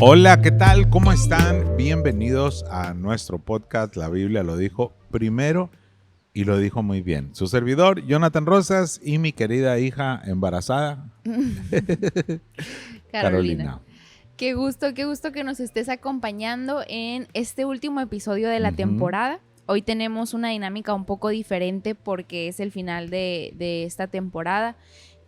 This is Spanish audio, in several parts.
Hola, ¿qué tal? ¿Cómo están? Bienvenidos a nuestro podcast La Biblia lo dijo primero y lo dijo muy bien. Su servidor, Jonathan Rosas, y mi querida hija embarazada, Carolina. Carolina. Qué gusto que nos estés acompañando en este último episodio de la Ujú. temporada. Hoy tenemos una dinámica un poco diferente porque es el final de esta temporada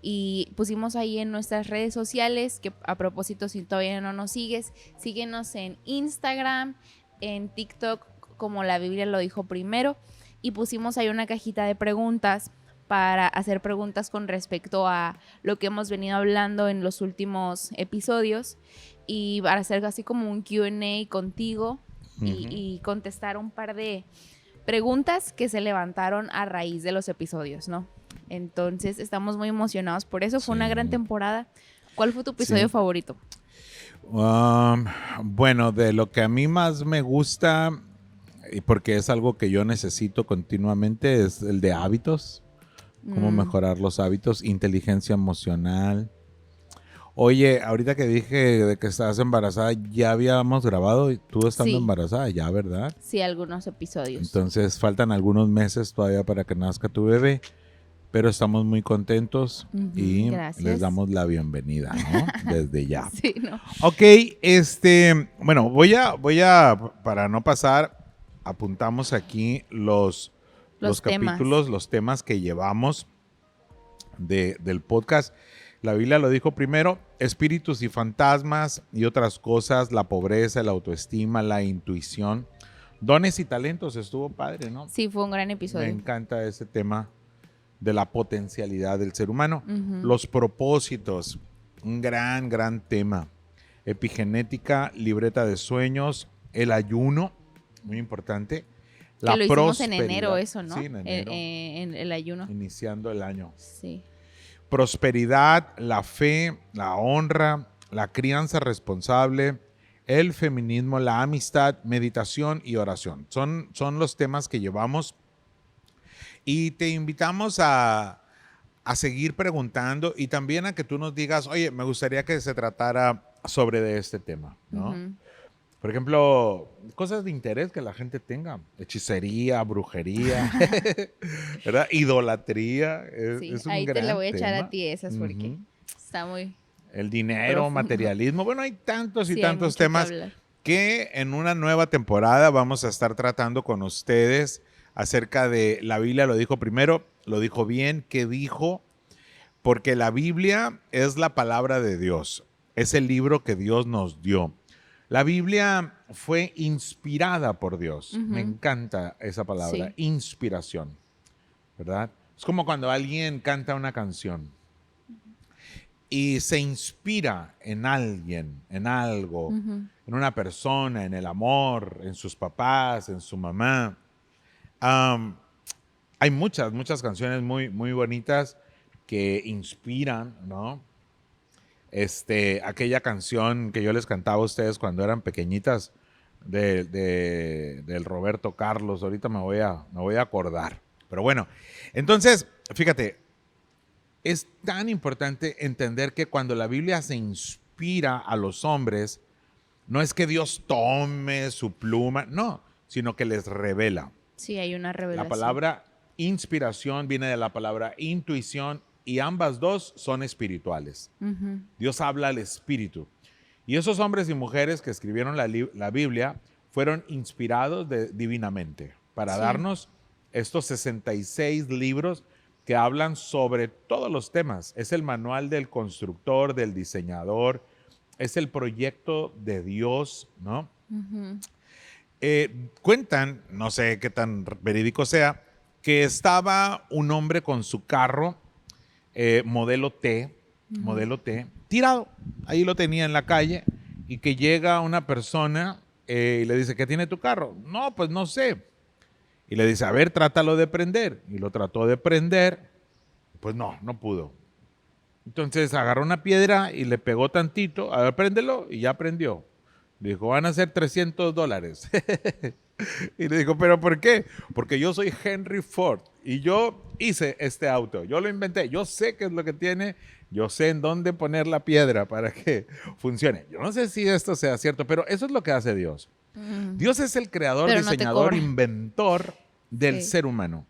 y pusimos ahí en nuestras redes sociales, que a propósito, si todavía no nos sigues, síguenos en Instagram, en TikTok como La Biblia lo dijo primero, y pusimos ahí una cajita de preguntas para hacer preguntas con respecto a lo que hemos venido hablando en los últimos episodios y para hacer así como un Q&A contigo y contestar un par de preguntas que se levantaron a raíz de los episodios, ¿no? Entonces estamos muy emocionados por eso. Fue una gran Sí, temporada. ¿Cuál fue tu episodio sí. favorito? Um, bueno, de lo que a mí más me gusta, y porque es algo que yo necesito continuamente, es el de hábitos. Cómo mejorar los hábitos, inteligencia emocional. Oye, ahorita que dije de que estabas embarazada, ya habíamos grabado tú estando Sí, embarazada, ya, ¿verdad? sí, algunos episodios. Entonces faltan algunos meses todavía para que nazca tu bebé, pero estamos muy contentos y les Gracias. damos la bienvenida, ¿no? Desde ya. Sí, ¿no? Ok, bueno, para no pasar, apuntamos aquí los Los temas. capítulos, los temas que llevamos del podcast. La Biblia lo dijo primero: espíritus y fantasmas y otras cosas, la pobreza, la autoestima, la intuición, dones y talentos. Estuvo padre, ¿no? Sí, fue un gran Me episodio. encanta ese tema de la potencialidad del ser humano. Los propósitos, un gran tema. Epigenética, libreta de sueños, el ayuno, muy importante. Que La lo hicimos en enero prosperidad. eso, ¿no? Sí, en enero, En el ayuno. iniciando el año. Sí. Prosperidad, la fe, la honra, la crianza responsable, el feminismo, la amistad, meditación y oración. Son los temas que llevamos y te invitamos a seguir preguntando y también a que tú nos digas, oye, me gustaría que se tratara sobre de este tema, ¿no? Por ejemplo, cosas de interés que la gente tenga, hechicería, brujería, ¿verdad? Idolatría, Sí, es un ahí te la gran voy a echar a tema. ti esas porque Ujú. está muy El dinero, profundo. materialismo, bueno, hay tantos y Sí, hay tantos mucho que temas hablar. que en una nueva temporada vamos a estar tratando con ustedes acerca de la Biblia lo dijo primero, lo dijo bien, ¿qué dijo? Porque la Biblia es la palabra de Dios, es el libro que Dios nos dio. La Biblia fue inspirada por Dios. Me encanta esa palabra, Sí. inspiración, ¿verdad? Es como cuando alguien canta una canción y se inspira en alguien, en algo, en una persona, en el amor, en sus papás, en su mamá. Um, Hay muchas canciones muy bonitas que inspiran, ¿no? Aquella canción que yo les cantaba a ustedes cuando eran pequeñitas del Roberto Carlos, ahorita me voy a acordar. Pero bueno, entonces, fíjate, es tan importante entender que cuando la Biblia se inspira a los hombres, no es que Dios tome su pluma, no, sino que les revela. Sí, hay una La revelación. palabra inspiración viene de la palabra intuición y ambas dos son espirituales. Dios habla al espíritu. Y esos hombres y mujeres que escribieron la Biblia fueron inspirados divinamente para Sí. darnos estos 66 libros que hablan sobre todos los temas. Es el manual del constructor, del diseñador, es el proyecto de Dios, ¿no? Cuentan, no sé qué tan verídico sea, que estaba un hombre con su carro modelo T, tirado. Ahí lo tenía en la calle y que llega una persona y le dice, ¿qué tiene tu carro? No, pues no sé. Y le dice, a ver, trátalo de prender. Y lo trató de prender, pues no pudo. Entonces agarró una piedra y le pegó tantito, a ver, préndelo, y ya prendió. Dijo, van a ser $300. Y le dijo, ¿pero por qué? Porque yo soy Henry Ford y yo hice este auto, yo lo inventé, yo sé qué es lo que tiene Yo sé en dónde poner la piedra para que funcione. Yo no sé si esto sea cierto, pero eso es lo que hace Dios. Dios es el creador, Pero no te diseñador, cobra. inventor del Sí. ser humano.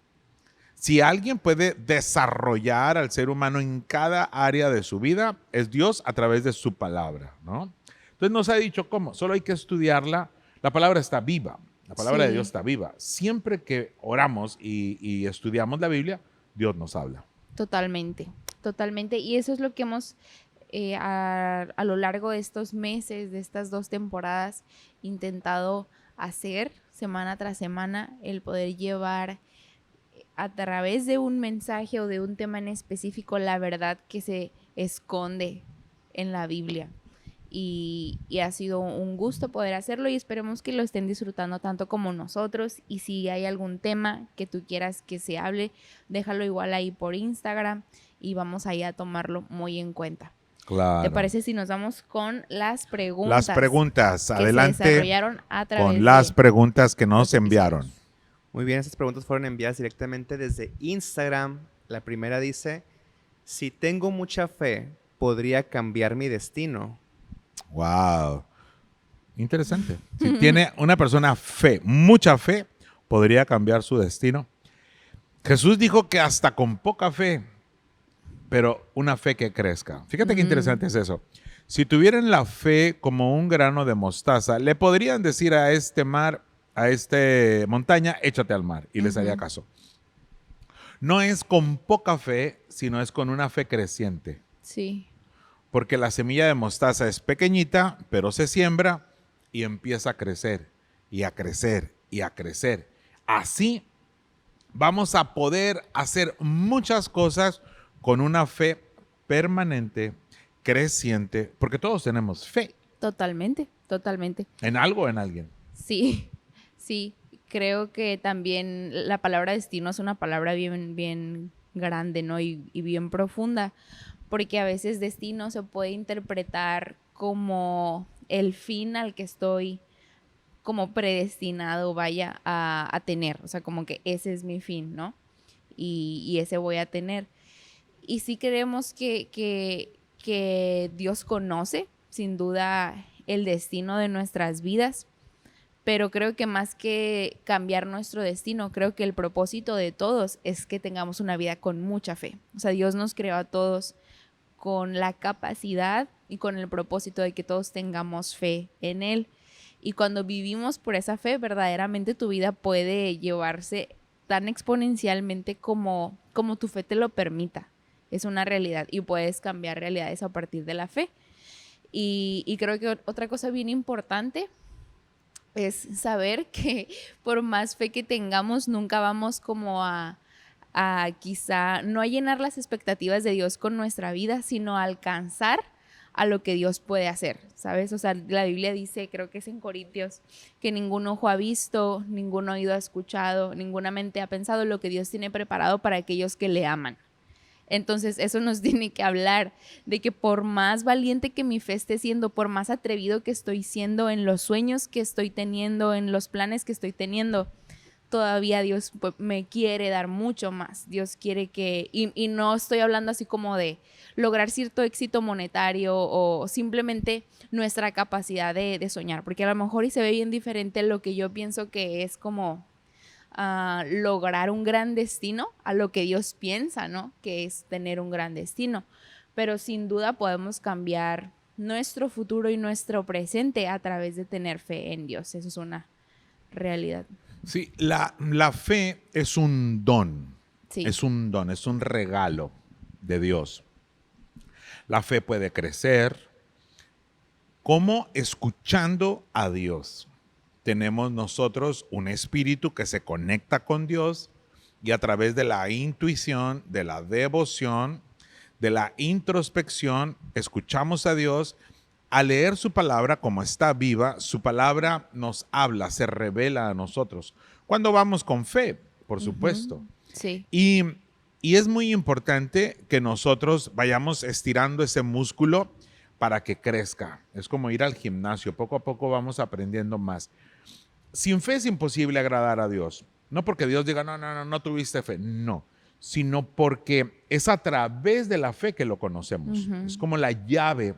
Si alguien puede desarrollar al ser humano en cada área de su vida, es Dios a través de su palabra, ¿no? Entonces nos ha dicho cómo, solo hay que estudiarla. La palabra está viva, la palabra de Dios Sí, está viva. Siempre que oramos y estudiamos la Biblia, Dios nos habla. totalmente, totalmente. Y eso es lo que hemos a lo largo de estos meses, de estas 2 temporadas, intentado hacer semana tras semana, el poder llevar a través de un mensaje o de un tema en específico la verdad que se esconde en la Biblia. Y ha sido un gusto poder hacerlo y esperemos que lo estén disfrutando tanto como nosotros. Y si hay algún tema que tú quieras que se hable, déjalo igual ahí por Instagram y vamos ahí a tomarlo muy en cuenta. Claro. ¿Te parece si nos vamos con las preguntas? Las preguntas, que adelante se desarrollaron a través con las de preguntas que nos los episodios? enviaron. Muy bien, estas preguntas fueron enviadas directamente desde Instagram. La primera dice, si tengo mucha fe, ¿podría cambiar mi destino? Wow. Interesante. Si tiene una persona fe, mucha fe, podría cambiar su destino. Jesús dijo que hasta con poca fe, pero una fe que crezca. Fíjate qué interesante es eso. Si tuvieran la fe como un grano de mostaza, le podrían decir a este mar, a esta montaña, échate al mar, y les haría caso. No es con poca fe, sino es con una fe creciente. Sí, Porque la semilla de mostaza es pequeñita, pero se siembra y empieza a crecer y a crecer y a crecer. Así vamos a poder hacer muchas cosas con una fe permanente, creciente, porque todos tenemos fe totalmente, totalmente. en algo o en alguien. Sí, sí, creo que también la palabra destino es una palabra bien, bien grande, ¿no? Y bien profunda, porque a veces destino se puede interpretar como el fin al que estoy como predestinado, vaya, a tener, o sea, como que ese es mi fin, ¿no? Y ese voy a tener. Y sí creemos que Dios conoce, sin duda, el destino de nuestras vidas, pero creo que más que cambiar nuestro destino, creo que el propósito de todos es que tengamos una vida con mucha fe. O sea, Dios nos creó a todos con la capacidad y con el propósito de que todos tengamos fe en Él. Y cuando vivimos por esa fe, verdaderamente tu vida puede llevarse tan exponencialmente como tu fe te lo permita. Es una realidad y puedes cambiar realidades a partir de la fe. Y creo que otra cosa bien importante es saber que por más fe que tengamos, nunca vamos como a quizá no a llenar las expectativas de Dios con nuestra vida, sino a alcanzar a lo que Dios puede hacer, ¿sabes? O sea, la Biblia dice, creo que es en Corintios, que ningún ojo ha visto, ningún oído ha escuchado, ninguna mente ha pensado lo que Dios tiene preparado para aquellos que le aman. Entonces eso nos tiene que hablar de que por más valiente que mi fe esté siendo, por más atrevido que estoy siendo en los sueños que estoy teniendo, en los planes que estoy teniendo, todavía Dios me quiere dar mucho más. Dios quiere que, y no estoy hablando así como de lograr cierto éxito monetario o simplemente nuestra capacidad de soñar, porque a lo mejor y se ve bien diferente lo que yo pienso que es como lograr un gran destino a lo que Dios piensa, ¿no? Que es tener un gran destino. Pero sin duda podemos cambiar nuestro futuro y nuestro presente a través de tener fe en Dios. Eso es una realidad. Sí, la fe es un don. Sí. Es un don, es un regalo de Dios. La fe puede crecer como escuchando a Dios. Tenemos nosotros un espíritu que se conecta con Dios y a través de la intuición, de la devoción, de la introspección, escuchamos a Dios. Al leer su palabra como está viva, su palabra nos habla, se revela a nosotros. Cuando vamos con fe, por supuesto. Sí. Y es muy importante que nosotros vayamos estirando ese músculo para que crezca. Es como ir al gimnasio, poco a poco vamos aprendiendo más. Sin fe es imposible agradar a Dios. No porque Dios diga, no tuviste fe. No. sino porque es a través de la fe que lo conocemos. Es como la llave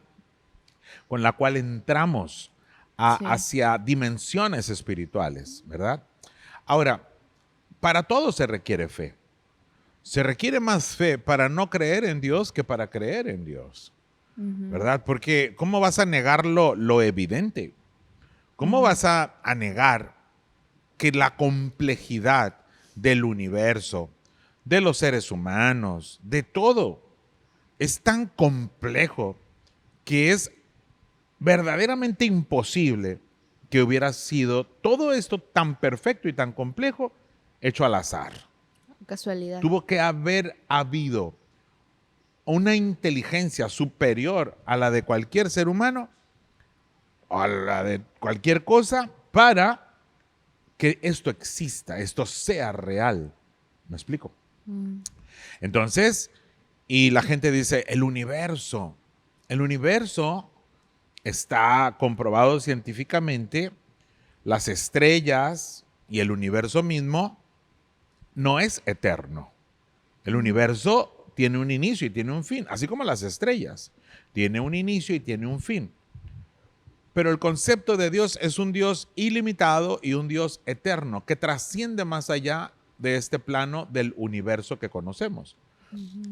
con la cual entramos Sí. hacia dimensiones espirituales, ¿verdad? Ahora, para todo se requiere fe. Se requiere más fe para no creer en Dios que para creer en Dios, ¿verdad? Porque ¿cómo vas a negar lo evidente? ¿Cómo vas a negar que la complejidad del universo, de los seres humanos, de todo, es tan complejo que es verdaderamente imposible que hubiera sido todo esto tan perfecto y tan complejo hecho al azar? Casualidad. Tuvo que haber habido una inteligencia superior a la de cualquier ser humano, a la de cualquier cosa, para que esto exista, esto sea real. ¿Me explico? Entonces, y la gente dice, el universo está comprobado científicamente, las estrellas y el universo mismo no es eterno. El universo tiene un inicio y tiene un fin, así como las estrellas. Tiene un inicio y tiene un fin. Pero el concepto de Dios es un Dios ilimitado y un Dios eterno que trasciende más allá de este plano del universo que conocemos.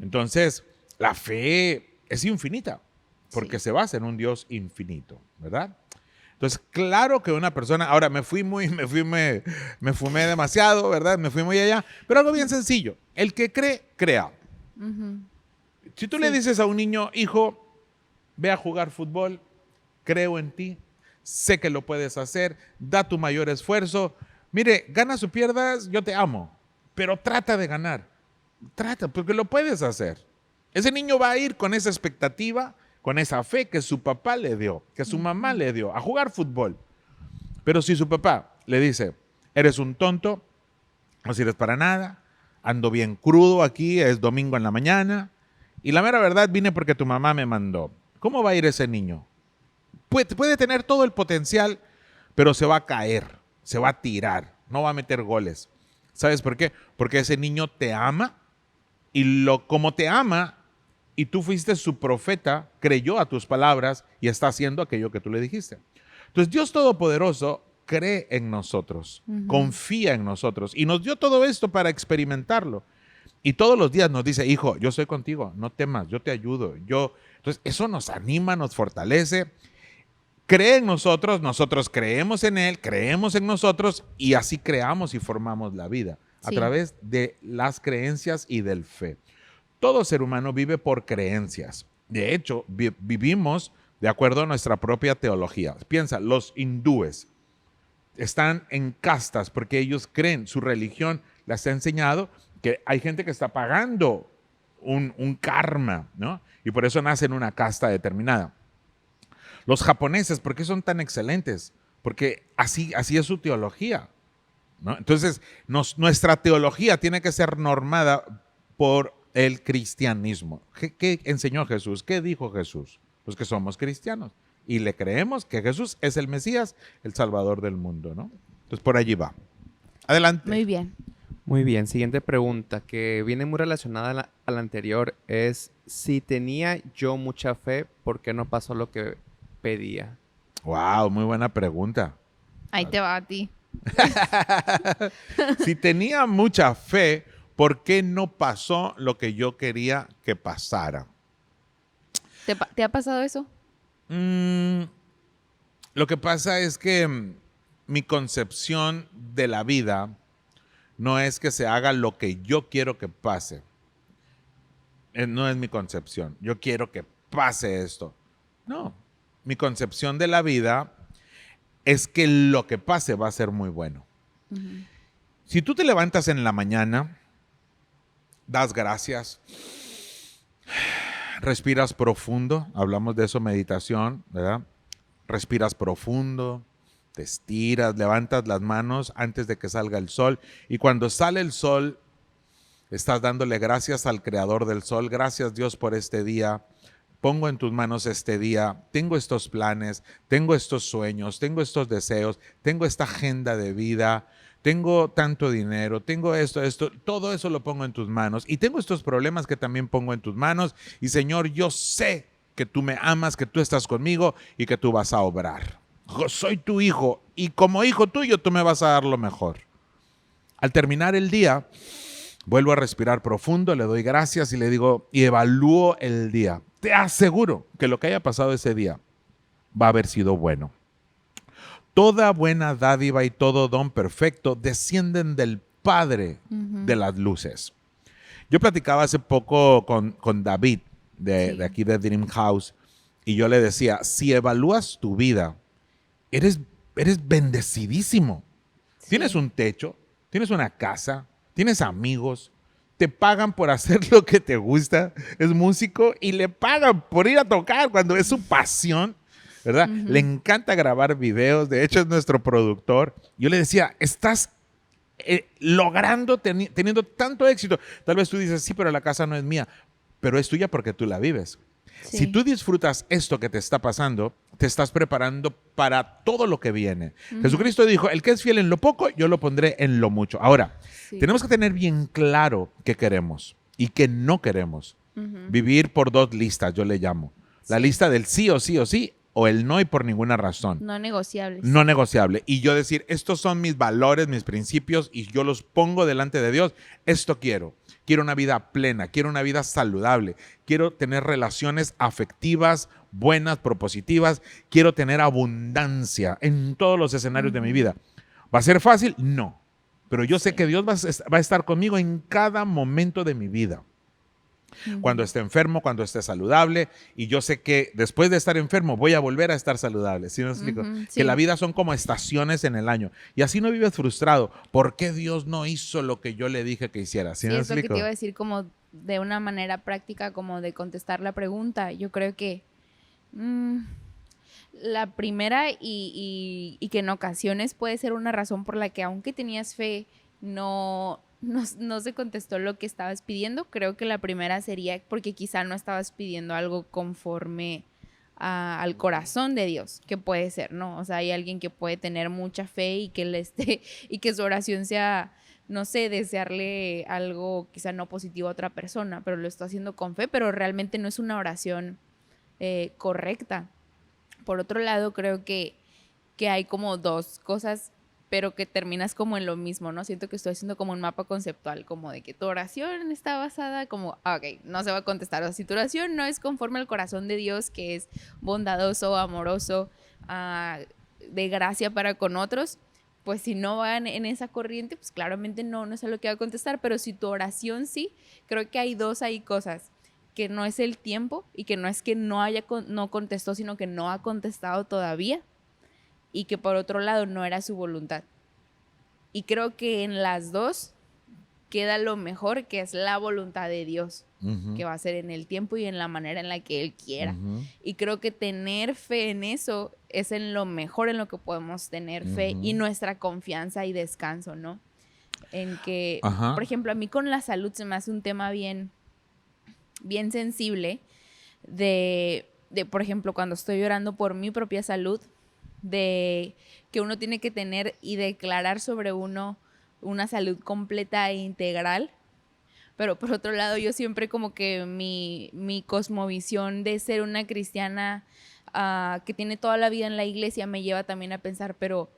Entonces, la fe es infinita porque se basa en un Dios infinito, ¿verdad? Entonces, claro que una persona, ahora me fumé demasiado, ¿verdad? Me fui muy allá, pero algo bien sencillo. El que cree, crea. Si tú le dices a un niño, hijo, ve a jugar fútbol, creo en ti, sé que lo puedes hacer, da tu mayor esfuerzo. Mire, ganas o pierdas, yo te amo, pero trata de ganar. Trata, porque lo puedes hacer. Ese niño va a ir con esa expectativa, con esa fe que su papá le dio, que su mamá le dio, a jugar fútbol. Pero si su papá le dice, eres un tonto, no sirves para nada, ando bien crudo aquí, es domingo en la mañana, y la mera verdad vine porque tu mamá me mandó. ¿Cómo va a ir ese niño? Puede tener todo el potencial, pero se va a caer, se va a tirar, no va a meter goles. ¿Sabes por qué? Porque ese niño te ama y como te ama y tú fuiste su profeta, creyó a tus palabras y está haciendo aquello que tú le dijiste. Entonces Dios Todopoderoso cree en nosotros, confía en nosotros y nos dio todo esto para experimentarlo. Y todos los días nos dice, hijo, yo estoy contigo, no temas, yo te ayudo. Entonces eso nos anima, nos fortalece. Cree en nosotros, nosotros creemos en Él, creemos en nosotros y así creamos y formamos la vida a través de las creencias y del fe. Todo ser humano vive por creencias. De hecho, vivimos de acuerdo a nuestra propia teología. Piensa, los hindúes están en castas porque ellos creen, su religión les ha enseñado que hay gente que está pagando un karma, ¿no? Y por eso nacen en una casta determinada. Los japoneses, ¿por qué son tan excelentes? Porque así es su teología, ¿no? Entonces, nuestra teología tiene que ser normada por el cristianismo. ¿Qué enseñó Jesús? ¿Qué dijo Jesús? Pues que somos cristianos y le creemos que Jesús es el Mesías, el Salvador del mundo, ¿no? Entonces, por allí va. Adelante. Muy bien. Muy bien, siguiente pregunta que viene muy relacionada a la anterior es, si tenía yo mucha fe, ¿por qué no pasó lo que pedía? Wow, muy buena pregunta. Ahí te va a ti. Si tenía mucha fe, ¿por qué no pasó lo que yo quería que pasara? ¿Te ha pasado eso? Lo que pasa es que mi concepción de la vida no es que se haga lo que yo quiero que pase. No es mi concepción. Yo quiero que pase esto. No. Mi concepción de la vida es que lo que pase va a ser muy bueno. Si tú te levantas en la mañana, das gracias, respiras profundo, hablamos de eso, meditación, ¿verdad? Respiras profundo, te estiras, levantas las manos antes de que salga el sol y cuando sale el sol, estás dándole gracias al creador del sol. Gracias, Dios, por este día. pongo en tus manos este día, tengo estos planes, tengo estos sueños, tengo estos deseos, tengo esta agenda de vida, tengo tanto dinero, tengo esto, todo eso lo pongo en tus manos y tengo estos problemas que también pongo en tus manos y Señor, yo sé que tú me amas, que tú estás conmigo y que tú vas a obrar. Soy tu hijo y como hijo tuyo tú me vas a dar lo mejor. Al terminar el día, vuelvo a respirar profundo, le doy gracias y le digo, y evalúo el día. Te aseguro que lo que haya pasado ese día va a haber sido bueno. Toda buena dádiva y todo don perfecto descienden del Padre de las luces. Yo platicaba hace poco con David de aquí de Dream House y yo le decía, si evalúas tu vida, eres bendecidísimo. Sí. Tienes un techo, tienes una casa, tienes amigos, te pagan por hacer lo que te gusta, es músico y le pagan por ir a tocar cuando es su pasión, ¿verdad? Le encanta grabar videos, de hecho es nuestro productor. Yo le decía, estás logrando, teniendo tanto éxito. Tal vez tú dices, sí, pero la casa no es mía, pero es tuya porque tú la vives. Sí. Si tú disfrutas esto que te está pasando, te estás preparando para todo lo que viene. Jesucristo dijo, el que es fiel en lo poco, yo lo pondré en lo mucho. Ahora, tenemos que tener bien claro qué queremos y qué no queremos. Vivir por dos listas, yo le llamo. La lista del sí o sí o sí, o el no y por ninguna razón. No negociables. No negociable. Y yo decir, estos son mis valores, mis principios, y yo los pongo delante de Dios. Esto quiero. Quiero una vida plena, quiero una vida saludable, quiero tener relaciones afectivas, buenas, propositivas, quiero tener abundancia en todos los escenarios de mi vida. ¿Va a ser fácil? No. Pero yo sé que Dios va a estar conmigo en cada momento de mi vida. Cuando esté enfermo, cuando esté saludable, y yo sé que después de estar enfermo voy a volver a estar saludable. ¿Sí me explico? Sí. Que la vida son como estaciones en el año y así no vives frustrado. ¿Por qué Dios no hizo lo que yo le dije que hiciera? ¿Sí me es explico? Lo que te iba a decir como de una manera práctica, como de contestar la pregunta. Yo creo que la primera y que en ocasiones puede ser una razón por la que aunque tenías fe, no se contestó lo que estabas pidiendo. Creo que la primera sería porque quizá no estabas pidiendo algo conforme al corazón de Dios, que puede ser, ¿no? O sea, hay alguien que puede tener mucha fe y que su oración sea, no sé, desearle algo quizá no positivo a otra persona, pero lo está haciendo con fe, pero realmente no es una oración correcta. Por otro lado, creo que hay como dos cosas, pero que terminas como en lo mismo, ¿no? Siento que estoy haciendo como un mapa conceptual, como de que tu oración está basada como, ok, no se va a contestar. O sea, si tu oración no es conforme al corazón de Dios, que es bondadoso, amoroso, de gracia para con otros, pues si no van en esa corriente, pues claramente no es a lo que va a contestar. Pero si tu oración sí, creo que hay dos ahí cosas, que no es el tiempo y que no es que no contestó, sino que no ha contestado todavía. Y que por otro lado no era su voluntad. Y creo que en las dos queda lo mejor, que es la voluntad de Dios, que va a ser en el tiempo y en la manera en la que Él quiera. Y creo que tener fe en eso es en lo mejor en lo que podemos tener fe y nuestra confianza y descanso, ¿no? En que, por ejemplo, a mí con la salud se me hace un tema bien sensible de, por ejemplo, cuando estoy orando por mi propia salud, de que uno tiene que tener y declarar sobre uno una salud completa e integral, pero por otro lado yo siempre como que mi cosmovisión de ser una cristiana que tiene toda la vida en la iglesia me lleva también a pensar, pero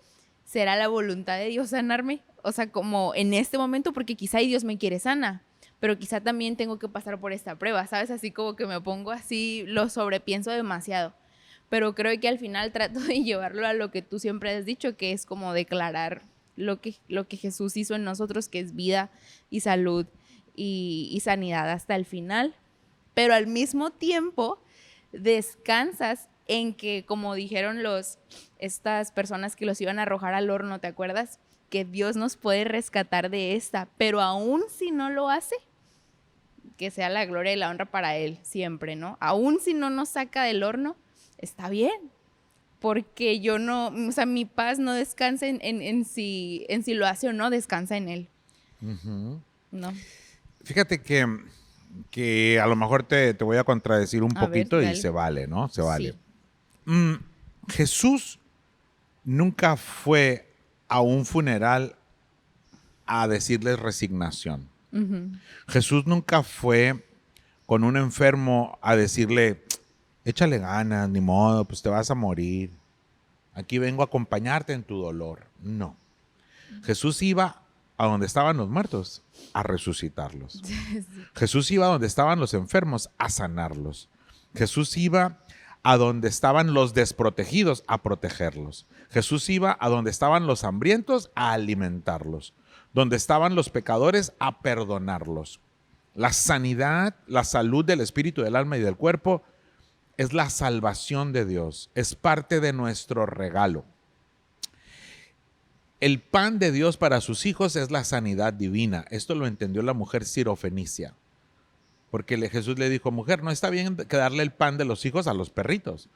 ¿será la voluntad de Dios sanarme? O sea, como en este momento, porque quizá Dios me quiere sana, pero quizá también tengo que pasar por esta prueba, ¿sabes? Así como que me pongo así, lo sobrepienso demasiado. Pero creo que al final trato de llevarlo a lo que tú siempre has dicho, que es como declarar lo que Jesús hizo en nosotros, que es vida y salud y sanidad hasta el final. Pero al mismo tiempo descansas en que, como dijeron estas personas que los iban a arrojar al horno, ¿te acuerdas? Que Dios nos puede rescatar de esta, pero aún si no lo hace, que sea la gloria y la honra para Él siempre, ¿no? Aún si no nos saca del horno, está bien, porque yo no, o sea, mi paz no descansa en si lo hace o no, descansa en Él. ¿No? Fíjate que que a lo mejor te voy a contradecir un A ver, poquito y dale. se vale, ¿no? Se vale. Sí. Jesús nunca fue a un funeral a decirles resignación. Ujú. Jesús nunca fue con un enfermo a decirle, échale ganas, ni modo, pues te vas a morir. Aquí vengo a acompañarte en tu dolor. No. Jesús iba a donde estaban los muertos a resucitarlos. Jesús iba a donde estaban los enfermos a sanarlos. Jesús iba a donde estaban los desprotegidos a protegerlos. Jesús iba a donde estaban los hambrientos a alimentarlos. Donde estaban los pecadores a perdonarlos. La sanidad, la salud del espíritu, del alma y del cuerpo es la salvación de Dios. Es parte de nuestro regalo. El pan de Dios para sus hijos es la sanidad divina. Esto lo entendió la mujer sirofenicia. Porque Jesús le dijo, mujer, no está bien que darle el pan de los hijos a los perritos.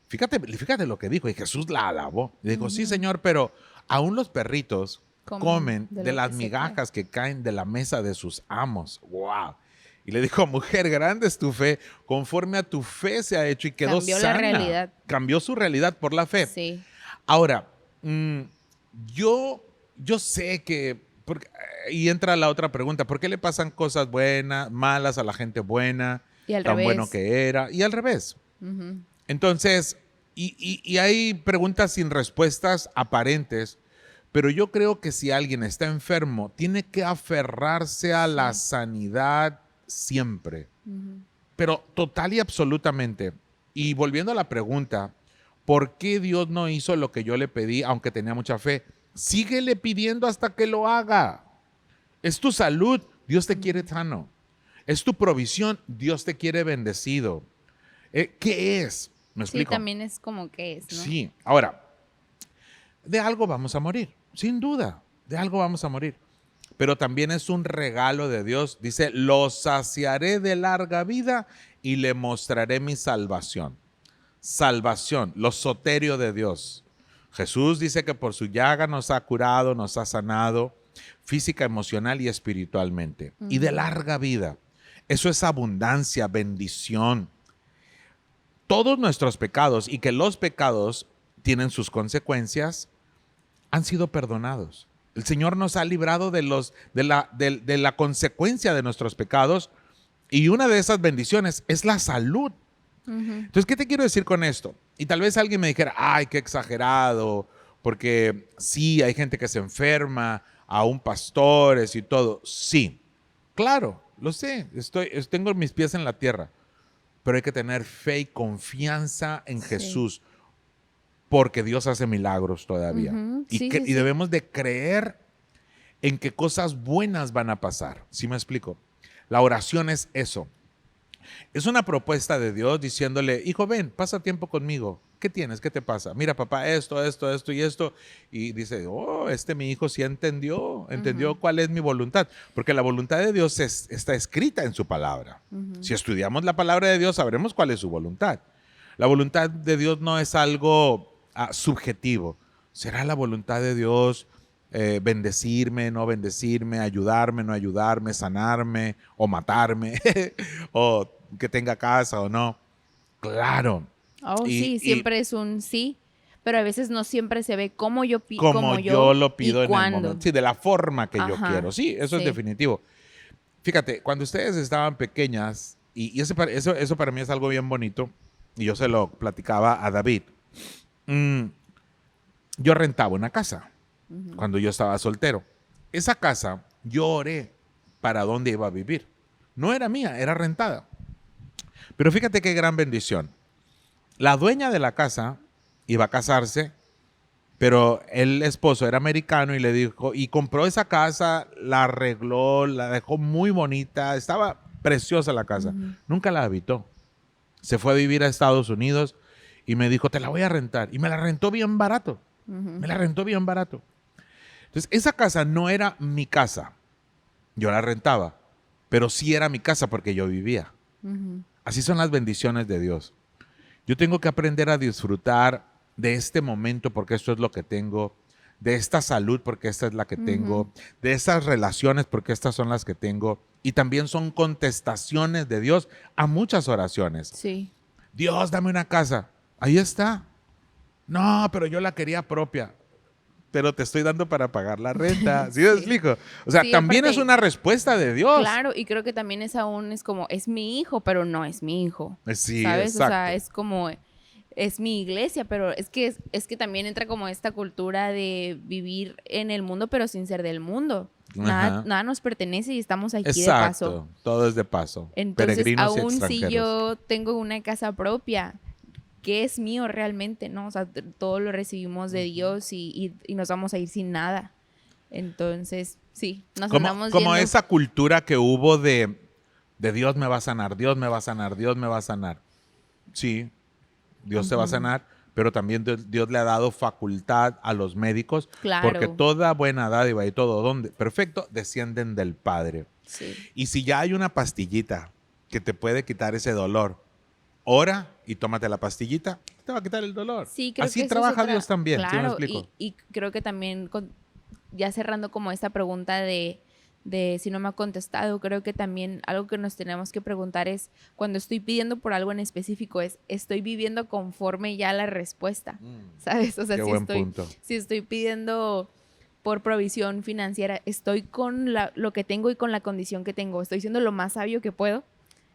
Fíjate lo que dijo. Y Jesús la alabó. Y dijo, sí, Señor, pero aún los perritos comen de lo las que se migajas que caen de la mesa de sus amos. ¡Wow! Y le dijo, mujer, grande es tu fe. Conforme a tu fe se ha hecho y quedó Cambió la sana. realidad. Cambió su realidad por la fe. Sí. Ahora, yo sé que, y entra la otra pregunta, ¿por qué le pasan cosas buenas, malas a la gente buena, Y al tan revés. bueno que era, y al revés? Ujú. Entonces, y hay preguntas sin respuestas aparentes, pero yo creo que si alguien está enfermo, tiene que aferrarse a la sanidad siempre, pero total y absolutamente. Y volviendo a la pregunta, ¿por qué Dios no hizo lo que yo le pedí, aunque tenía mucha fe? Síguele pidiendo hasta que lo haga. Es tu salud, Dios te quiere sano. Es tu provisión, Dios te quiere bendecido. ¿Qué es? ¿Me Sí, explico? también es como que es, ¿no? Sí. Ahora, de algo vamos a morir, sin duda, de algo vamos a morir. Pero también es un regalo de Dios. Dice, lo saciaré de larga vida y le mostraré mi salvación. Salvación, lo soterio de Dios. Jesús dice que por su llaga nos ha curado, nos ha sanado física, emocional y espiritualmente. Y de larga vida. Eso es abundancia, bendición. Todos nuestros pecados y que los pecados tienen sus consecuencias han sido perdonados. El Señor nos ha librado de la consecuencia de nuestros pecados y una de esas bendiciones es la salud. Entonces, ¿qué te quiero decir con esto? Y tal vez alguien me dijera, ay, qué exagerado, porque sí, hay gente que se enferma, aún pastores y todo. Sí, claro, lo sé, tengo mis pies en la tierra, pero hay que tener fe y confianza en Jesús, porque Dios hace milagros todavía. Y debemos de creer en que cosas buenas van a pasar. ¿Sí me explico? La oración es eso. Es una propuesta de Dios diciéndole, hijo, ven, pasa tiempo conmigo. ¿Qué tienes? ¿Qué te pasa? Mira, papá, esto y esto. Y dice, oh, mi hijo sí entendió cuál es mi voluntad. Porque la voluntad de Dios está escrita en su palabra. Si estudiamos la palabra de Dios, sabremos cuál es su voluntad. La voluntad de Dios no es algo subjetivo. ¿Será la voluntad de Dios bendecirme, no bendecirme, ayudarme, no ayudarme, sanarme o matarme o que tenga casa o no? Claro. Oh, sí, siempre es un sí, pero a veces no siempre se ve como yo como yo lo pido en el momento. Sí, de la forma que yo Ajá, quiero. Sí, eso es definitivo. Fíjate, cuando ustedes estaban pequeñas, y eso para mí es algo bien bonito, y yo se lo platicaba a David. Yo rentaba una casa cuando yo estaba soltero. Esa casa, yo oré para dónde iba a vivir. No era mía, era rentada. Pero fíjate qué gran bendición. La dueña de la casa iba a casarse, pero el esposo era americano y le dijo, y compró esa casa, la arregló, la dejó muy bonita, estaba preciosa la casa. Nunca la habitó. Se fue a vivir a Estados Unidos y me dijo, te la voy a rentar. Y me la rentó bien barato. Me la rentó bien barato. Entonces, esa casa no era mi casa. Yo la rentaba, pero sí era mi casa porque yo vivía. Así son las bendiciones de Dios. Yo tengo que aprender a disfrutar de este momento porque esto es lo que tengo, de esta salud porque esta es la que tengo, de estas relaciones porque estas son las que tengo. y también son contestaciones de Dios a muchas oraciones. Sí. Dios, dame una casa. Ahí está. No, pero yo la quería propia. Pero te estoy dando para pagar la renta. ¿Sí me Sí. explico? O sea, Sí, también aparte, es una respuesta de Dios. claro, y creo que también es aún, es como, es mi hijo, pero no es mi hijo. Sí, ¿Sabes? exacto. O sea, es como, es mi iglesia, pero es que también entra como esta cultura de vivir en el mundo, pero sin ser del mundo. Ajá. Nada nos pertenece y estamos aquí de Exacto. paso. Todo es de paso. Entonces, Peregrinos y aún si extranjeros. yo tengo una casa propia, que es mío realmente, ¿no? O sea, todo lo recibimos de Dios y nos vamos a ir sin nada. Entonces, sí, nos andamos Como yendo. esa cultura que hubo de Dios me va a sanar, Dios me va a sanar, Dios me va a sanar. Sí, Dios te va a sanar, pero también Dios le ha dado facultad a los médicos, Claro. porque toda buena dádiva y todo don perfecto descienden del Padre. Sí. Y si ya hay una pastillita que te puede quitar ese dolor, ora y tómate la pastillita, te va a quitar el dolor. Sí, creo Así que eso trabaja es otra- Dios también, ¿sí me Claro, explico? y creo que también, ya cerrando como esta pregunta de si no me ha contestado, creo que también algo que nos tenemos que preguntar es, cuando estoy pidiendo por algo en específico, ¿estoy viviendo conforme ya a la respuesta? ¿Sabes? O sea, Qué si buen estoy, punto. si estoy pidiendo por provisión financiera, ¿estoy con lo que tengo y con la condición que tengo? ¿Estoy siendo lo más sabio que puedo?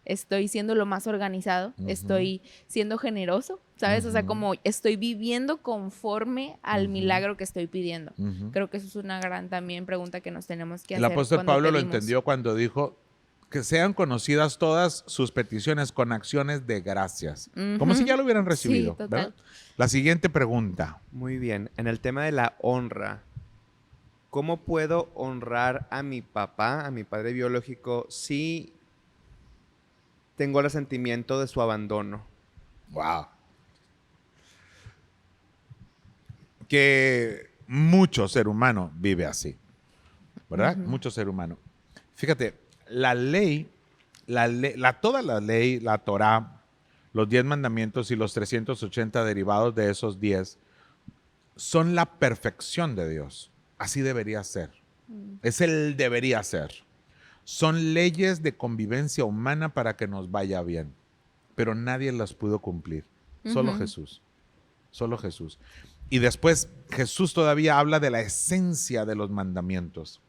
¿Estoy siendo lo más organizado? ¿Estoy siendo generoso? ¿Sabes? O sea, como estoy viviendo conforme al milagro que estoy pidiendo. Creo que eso es una gran también pregunta que nos tenemos que El hacer apóstol cuando Pablo lo pedimos. entendió cuando dijo que sean conocidas todas sus peticiones con acciones de gracias, como si ya lo hubieran recibido. Sí, total. ¿Verdad? La siguiente pregunta. Muy bien. En el tema de la honra, ¿cómo puedo honrar a mi papá, a mi padre biológico, si tengo el resentimiento de su abandono? Wow. Que mucho ser humano vive así, ¿verdad? Mucho ser humano. Fíjate, toda la ley, la Torá, los 10 mandamientos y los 380 derivados de esos 10 son la perfección de Dios. Así debería ser. Es el debería ser. Son leyes de convivencia humana para que nos vaya bien, pero nadie las pudo cumplir. Solo Jesús. Solo Jesús. Y después Jesús todavía habla de la esencia de los mandamientos.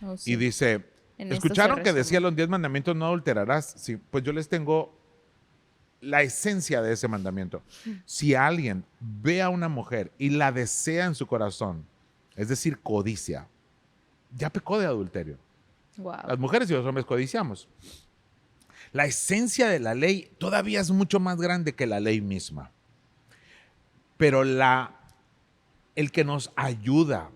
Oh, sí. Y dice, En esto ¿escucharon se que resume. decía los 10 mandamientos no adulterarás? Sí, pues yo les tengo la esencia de ese mandamiento. Si alguien ve a una mujer y la desea en su corazón, es decir, codicia, ya pecó de adulterio. Wow. Las mujeres y los hombres codiciamos. La esencia de la ley todavía es mucho más grande que la ley misma. Pero el que nos ayuda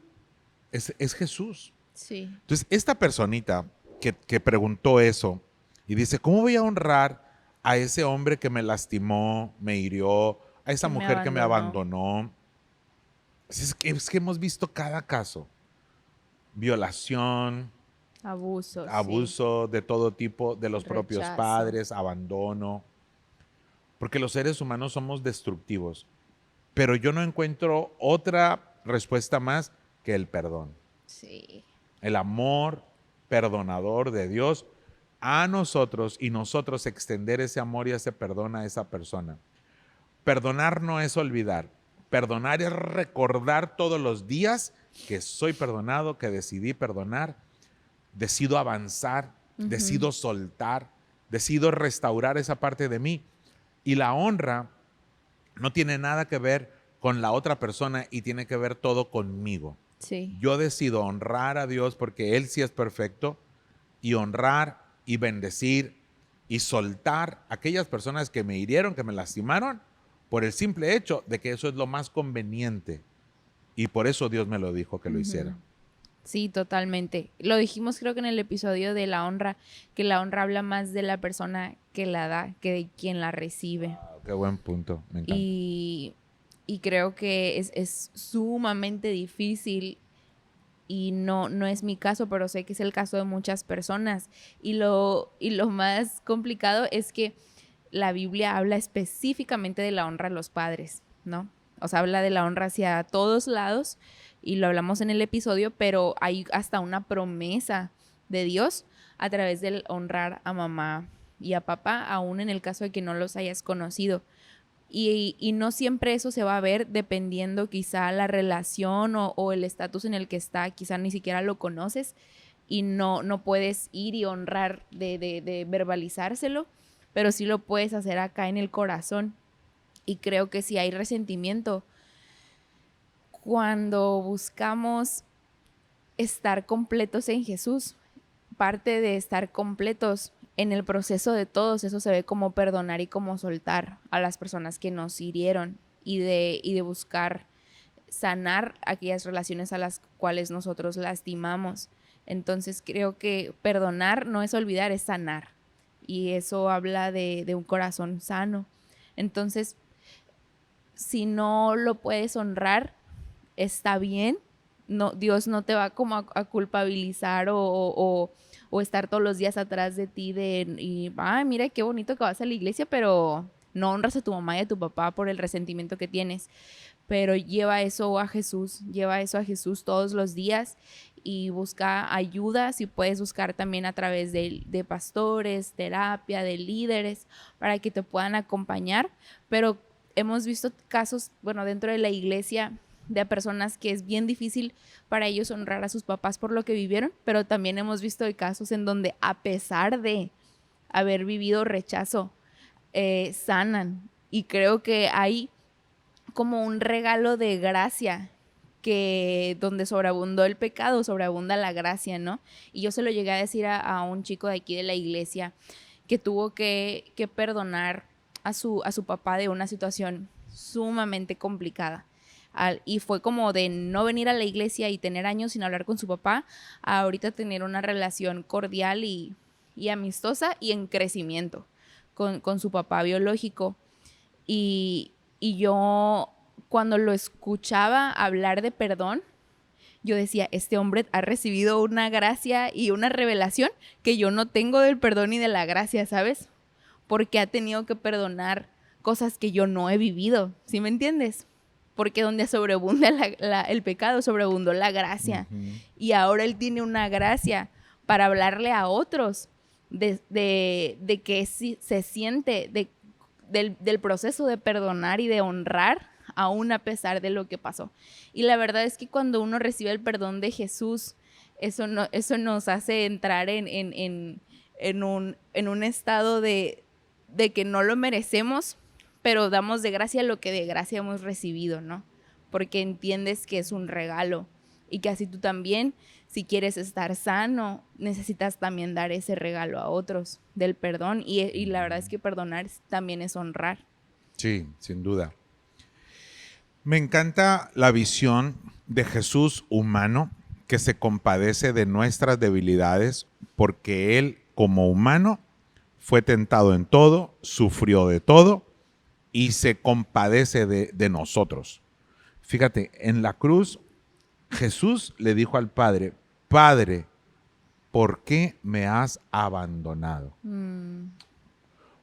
es Jesús. Sí. Entonces, esta personita que preguntó eso y dice, ¿cómo voy a honrar a ese hombre que me lastimó, me hirió, a esa Que me mujer que me abandonó? abandonó? Es que hemos visto cada caso. Violación, Abuso. sí. abuso de todo tipo, de los propios Rechazo. padres, abandono. Porque los seres humanos somos destructivos. Pero yo no encuentro otra respuesta más que el perdón. Sí. El amor perdonador de Dios a nosotros y nosotros extender ese amor y ese perdón a esa persona. Perdonar no es olvidar. Perdonar es recordar todos los días que soy perdonado, que decidí perdonar, decido avanzar, decido soltar, decido restaurar esa parte de mí. Y la honra no tiene nada que ver con la otra persona y tiene que ver todo conmigo. Sí. Yo decido honrar a Dios porque Él sí es perfecto y honrar y bendecir y soltar a aquellas personas que me hirieron, que me lastimaron, por el simple hecho de que eso es lo más conveniente. Y por eso Dios me lo dijo que lo hiciera. Sí, totalmente. Lo dijimos creo que en el episodio de la honra, que la honra habla más de la persona que la da que de quien la recibe. Wow, qué buen punto, me encanta. Y creo que es sumamente difícil y no es mi caso, pero sé que es el caso de muchas personas. Y lo más complicado es que la Biblia habla específicamente de la honra a los padres, ¿no? O sea, habla de la honra hacia todos lados y lo hablamos en el episodio, pero hay hasta una promesa de Dios a través del honrar a mamá y a papá, aún en el caso de que no los hayas conocido. Y no siempre eso se va a ver dependiendo quizá la relación o el estatus en el que está, quizá ni siquiera lo conoces y no puedes ir y honrar de verbalizárselo, pero sí lo puedes hacer acá en el corazón. Y creo que si hay resentimiento, cuando buscamos estar completos en Jesús, parte de estar completos en el proceso de todos, eso se ve como perdonar y como soltar a las personas que nos hirieron y de buscar sanar aquellas relaciones a las cuales nosotros lastimamos. Entonces creo que perdonar no es olvidar, es sanar. Y eso habla de un corazón sano. Entonces, si no lo puedes honrar, está bien. No, Dios no te va como a culpabilizar o estar todos los días atrás de ti mira qué bonito que vas a la iglesia, pero no honras a tu mamá y a tu papá por el resentimiento que tienes. Pero lleva eso a Jesús todos los días y busca ayuda, si puedes buscar también a través de pastores, terapia, de líderes, para que te puedan acompañar. Pero hemos visto casos, dentro de la iglesia, de personas que es bien difícil para ellos honrar a sus papás por lo que vivieron, pero también hemos visto de casos en donde a pesar de haber vivido rechazo, sanan. Y creo que hay como un regalo de gracia, que donde sobreabundó el pecado, sobreabunda la gracia, ¿no? Y yo se lo llegué a decir a un chico de aquí de la iglesia que tuvo que perdonar a su papá de una situación sumamente complicada. Y fue como de no venir a la iglesia y tener años sin hablar con su papá, a ahorita tener una relación cordial y amistosa y en crecimiento con su papá biológico. Y yo, cuando lo escuchaba hablar de perdón, yo decía, este hombre ha recibido una gracia y una revelación que yo no tengo del perdón y de la gracia, ¿sabes? Porque ha tenido que perdonar cosas que yo no he vivido, ¿sí me entiendes? Porque donde sobreabunda el pecado, sobreabundó la gracia. Uh-huh. Y ahora él tiene una gracia para hablarle a otros de que se siente del proceso de perdonar y de honrar, aún a pesar de lo que pasó. Y la verdad es que cuando uno recibe el perdón de Jesús, eso nos hace entrar en un estado de que no lo merecemos, pero damos de gracia lo que de gracia hemos recibido, ¿no? Porque entiendes que es un regalo y que así tú también, si quieres estar sano, necesitas también dar ese regalo a otros del perdón. Y la verdad es que perdonar también es honrar. Sí, sin duda. Me encanta la visión de Jesús humano que se compadece de nuestras debilidades, porque Él, como humano, fue tentado en todo, sufrió de todo y se compadece de nosotros. Fíjate, en la cruz Jesús le dijo al Padre, Padre, ¿por qué me has abandonado?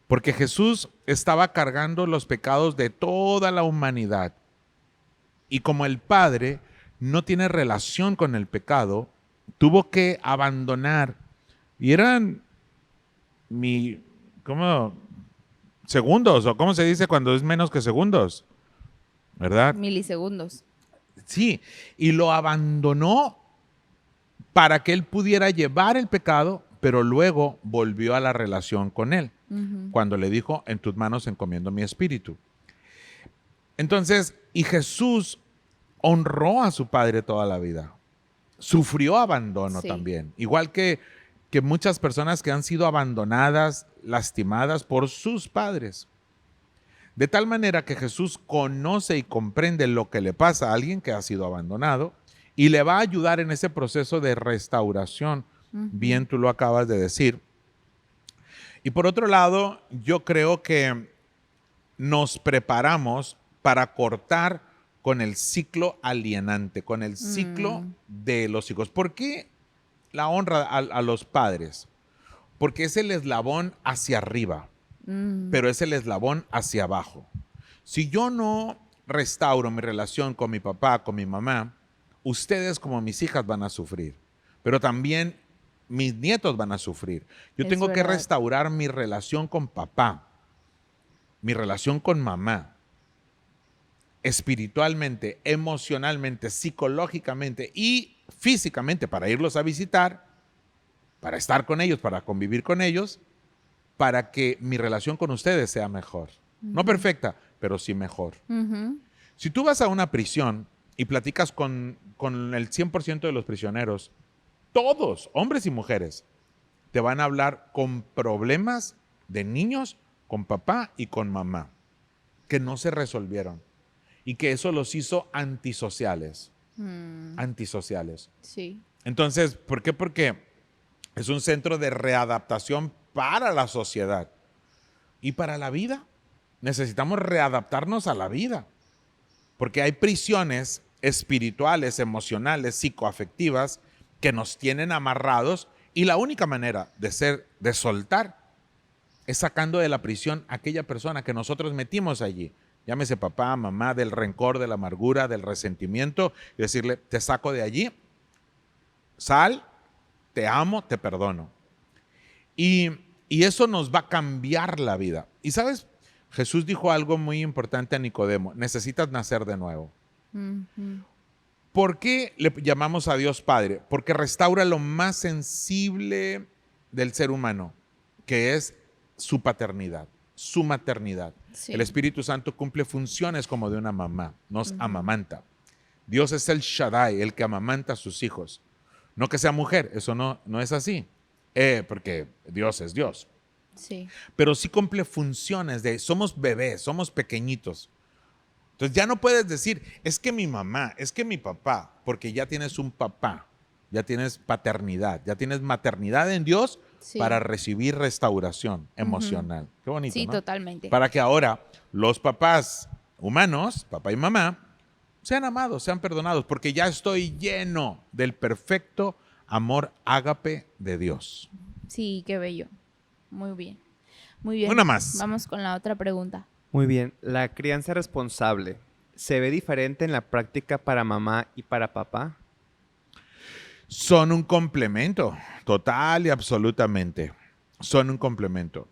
Porque Jesús estaba cargando los pecados de toda la humanidad. Y como el Padre no tiene relación con el pecado, tuvo que abandonar. Y eran segundos, o ¿cómo se dice cuando es menos que segundos? ¿Verdad? Milisegundos. Sí, y lo abandonó para que él pudiera llevar el pecado, pero luego volvió a la relación con él, cuando le dijo, en tus manos encomiendo mi espíritu. Entonces, y Jesús honró a su Padre toda la vida. Sufrió abandono también, igual que muchas personas que han sido abandonadas, lastimadas por sus padres. De tal manera que Jesús conoce y comprende lo que le pasa a alguien que ha sido abandonado y le va a ayudar en ese proceso de restauración. Bien, tú lo acabas de decir. Y por otro lado, yo creo que nos preparamos para cortar con el ciclo alienante, con el ciclo de los hijos. ¿Por qué la honra a los padres? Porque es el eslabón hacia arriba. Pero es el eslabón hacia abajo. Si yo no restauro mi relación con mi papá, con mi mamá, ustedes como mis hijas van a sufrir. Pero también mis nietos van a sufrir. Yo Es tengo que verdad. restaurar mi relación con papá, mi relación con mamá, espiritualmente, emocionalmente, psicológicamente y físicamente para irlos a visitar, para estar con ellos, para convivir con ellos, para que mi relación con ustedes sea mejor. No perfecta, pero sí mejor. Ujú. Si tú vas a una prisión y platicas con el 100% de los prisioneros, todos, hombres y mujeres, te van a hablar con problemas de niños, con papá y con mamá, que no se resolvieron y que eso los hizo antisociales. Antisociales. Sí. Entonces, ¿por qué? Porque es un centro de readaptación para la sociedad y para la vida. Necesitamos readaptarnos a la vida, porque hay prisiones espirituales, emocionales, psicoafectivas que nos tienen amarrados y la única manera de soltar es sacando de la prisión a aquella persona que nosotros metimos allí. Llámese papá, mamá, del rencor, de la amargura, del resentimiento y decirle, te saco de allí, sal, te amo, te perdono. Y eso nos va a cambiar la vida. Y sabes, Jesús dijo algo muy importante a Nicodemo, necesitas nacer de nuevo. Ujú. ¿Por qué le llamamos a Dios Padre? Porque restaura lo más sensible del ser humano, que es su paternidad, su maternidad. Sí. El Espíritu Santo cumple funciones como de una mamá, nos amamanta. Dios es el Shaddai, el que amamanta a sus hijos. No que sea mujer, eso no es así, porque Dios es Dios. Sí. Pero sí cumple funciones de somos bebés, somos pequeñitos. Entonces ya no puedes decir, es que mi mamá, es que mi papá, porque ya tienes un papá, ya tienes paternidad, ya tienes maternidad en Dios Sí. para recibir restauración emocional. Qué bonito, Sí, ¿no? totalmente. Para que ahora los papás humanos, papá y mamá, sean amados, sean perdonados, porque ya estoy lleno del perfecto amor ágape de Dios. Sí, qué bello. Muy bien. Muy bien. Una más. Vamos con la otra pregunta. Muy bien. La crianza responsable, ¿se ve diferente en la práctica para mamá y para papá? Son un complemento, total y absolutamente. Son un complemento.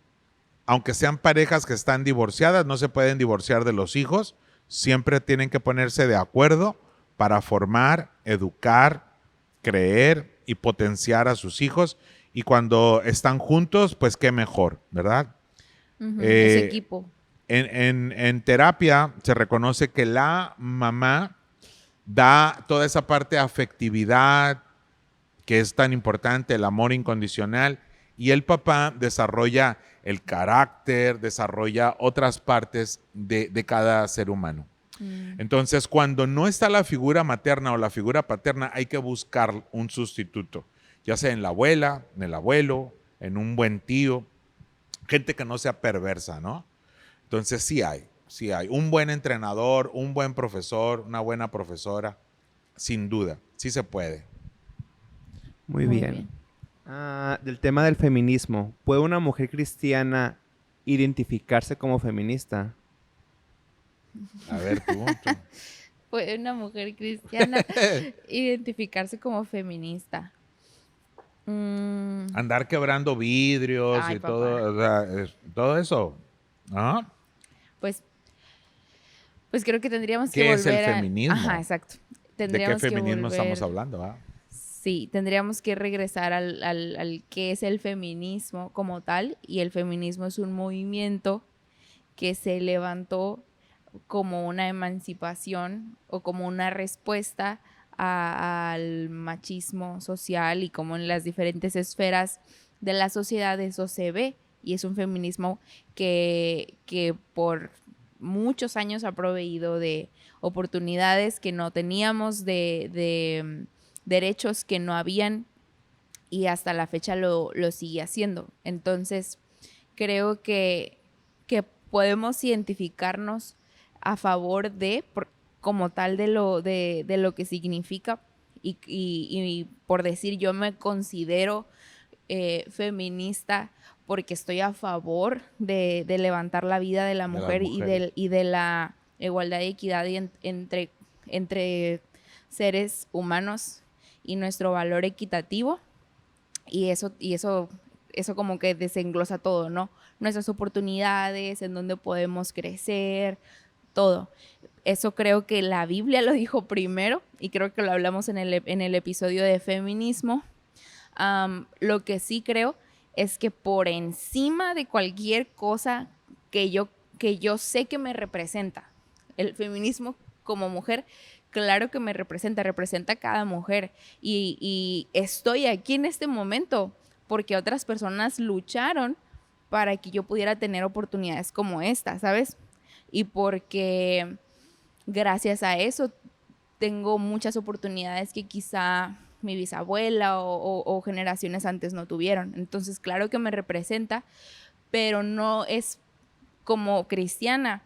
Aunque sean parejas que están divorciadas, no se pueden divorciar de los hijos. Siempre tienen que ponerse de acuerdo para formar, educar, creer y potenciar a sus hijos. Y cuando están juntos, pues qué mejor, ¿verdad? Ujú. Eh, Es equipo. En terapia se reconoce que la mamá da toda esa parte de afectividad que es tan importante, el amor incondicional, y el papá desarrolla el carácter, desarrolla otras partes de cada ser humano. Entonces, cuando no está la figura materna o la figura paterna, hay que buscar un sustituto, ya sea en la abuela, en el abuelo, en un buen tío, gente que no sea perversa, ¿no? Entonces sí hay. Un buen entrenador, un buen profesor, una buena profesora, sin duda, sí se puede. Muy Muy bien. bien. Del tema del feminismo, ¿puede una mujer cristiana identificarse como feminista? A ver, tú. ¿Puede una mujer cristiana identificarse como feminista? Andar quebrando vidrios Ay, y papá. todo, o sea, todo eso. ¿Ah? Pues creo que tendríamos ¿Qué que es el volver a... feminismo? Ajá, exacto. ¿De qué Tendríamos que feminismo estamos volver... hablando? ¿Ah? Sí, tendríamos que regresar al qué es el feminismo como tal, y el feminismo es un movimiento que se levantó como una emancipación o como una respuesta al machismo social, y como en las diferentes esferas de la sociedad eso se ve, y es un feminismo que por muchos años ha proveído de oportunidades que no teníamos, de derechos que no habían, y hasta la fecha lo sigue haciendo. Entonces, creo que podemos identificarnos a favor de, como tal, de lo que significa, y por decir, yo me considero feminista porque estoy a favor de levantar la vida de la De las mujer mujeres. y de la igualdad y equidad entre seres humanos y nuestro valor equitativo. Y eso como que desenglosa todo, ¿no? Nuestras oportunidades, en dónde podemos crecer, todo. Eso creo que la Biblia lo dijo primero y creo que lo hablamos en el episodio de feminismo. Lo que sí creo es que por encima de cualquier cosa que yo sé que me representa, el feminismo como mujer, claro que me representa a cada mujer y estoy aquí en este momento porque otras personas lucharon para que yo pudiera tener oportunidades como esta, ¿sabes? Y porque gracias a eso tengo muchas oportunidades que quizá mi bisabuela o generaciones antes no tuvieron. Entonces, claro que me representa, pero no es como cristiana,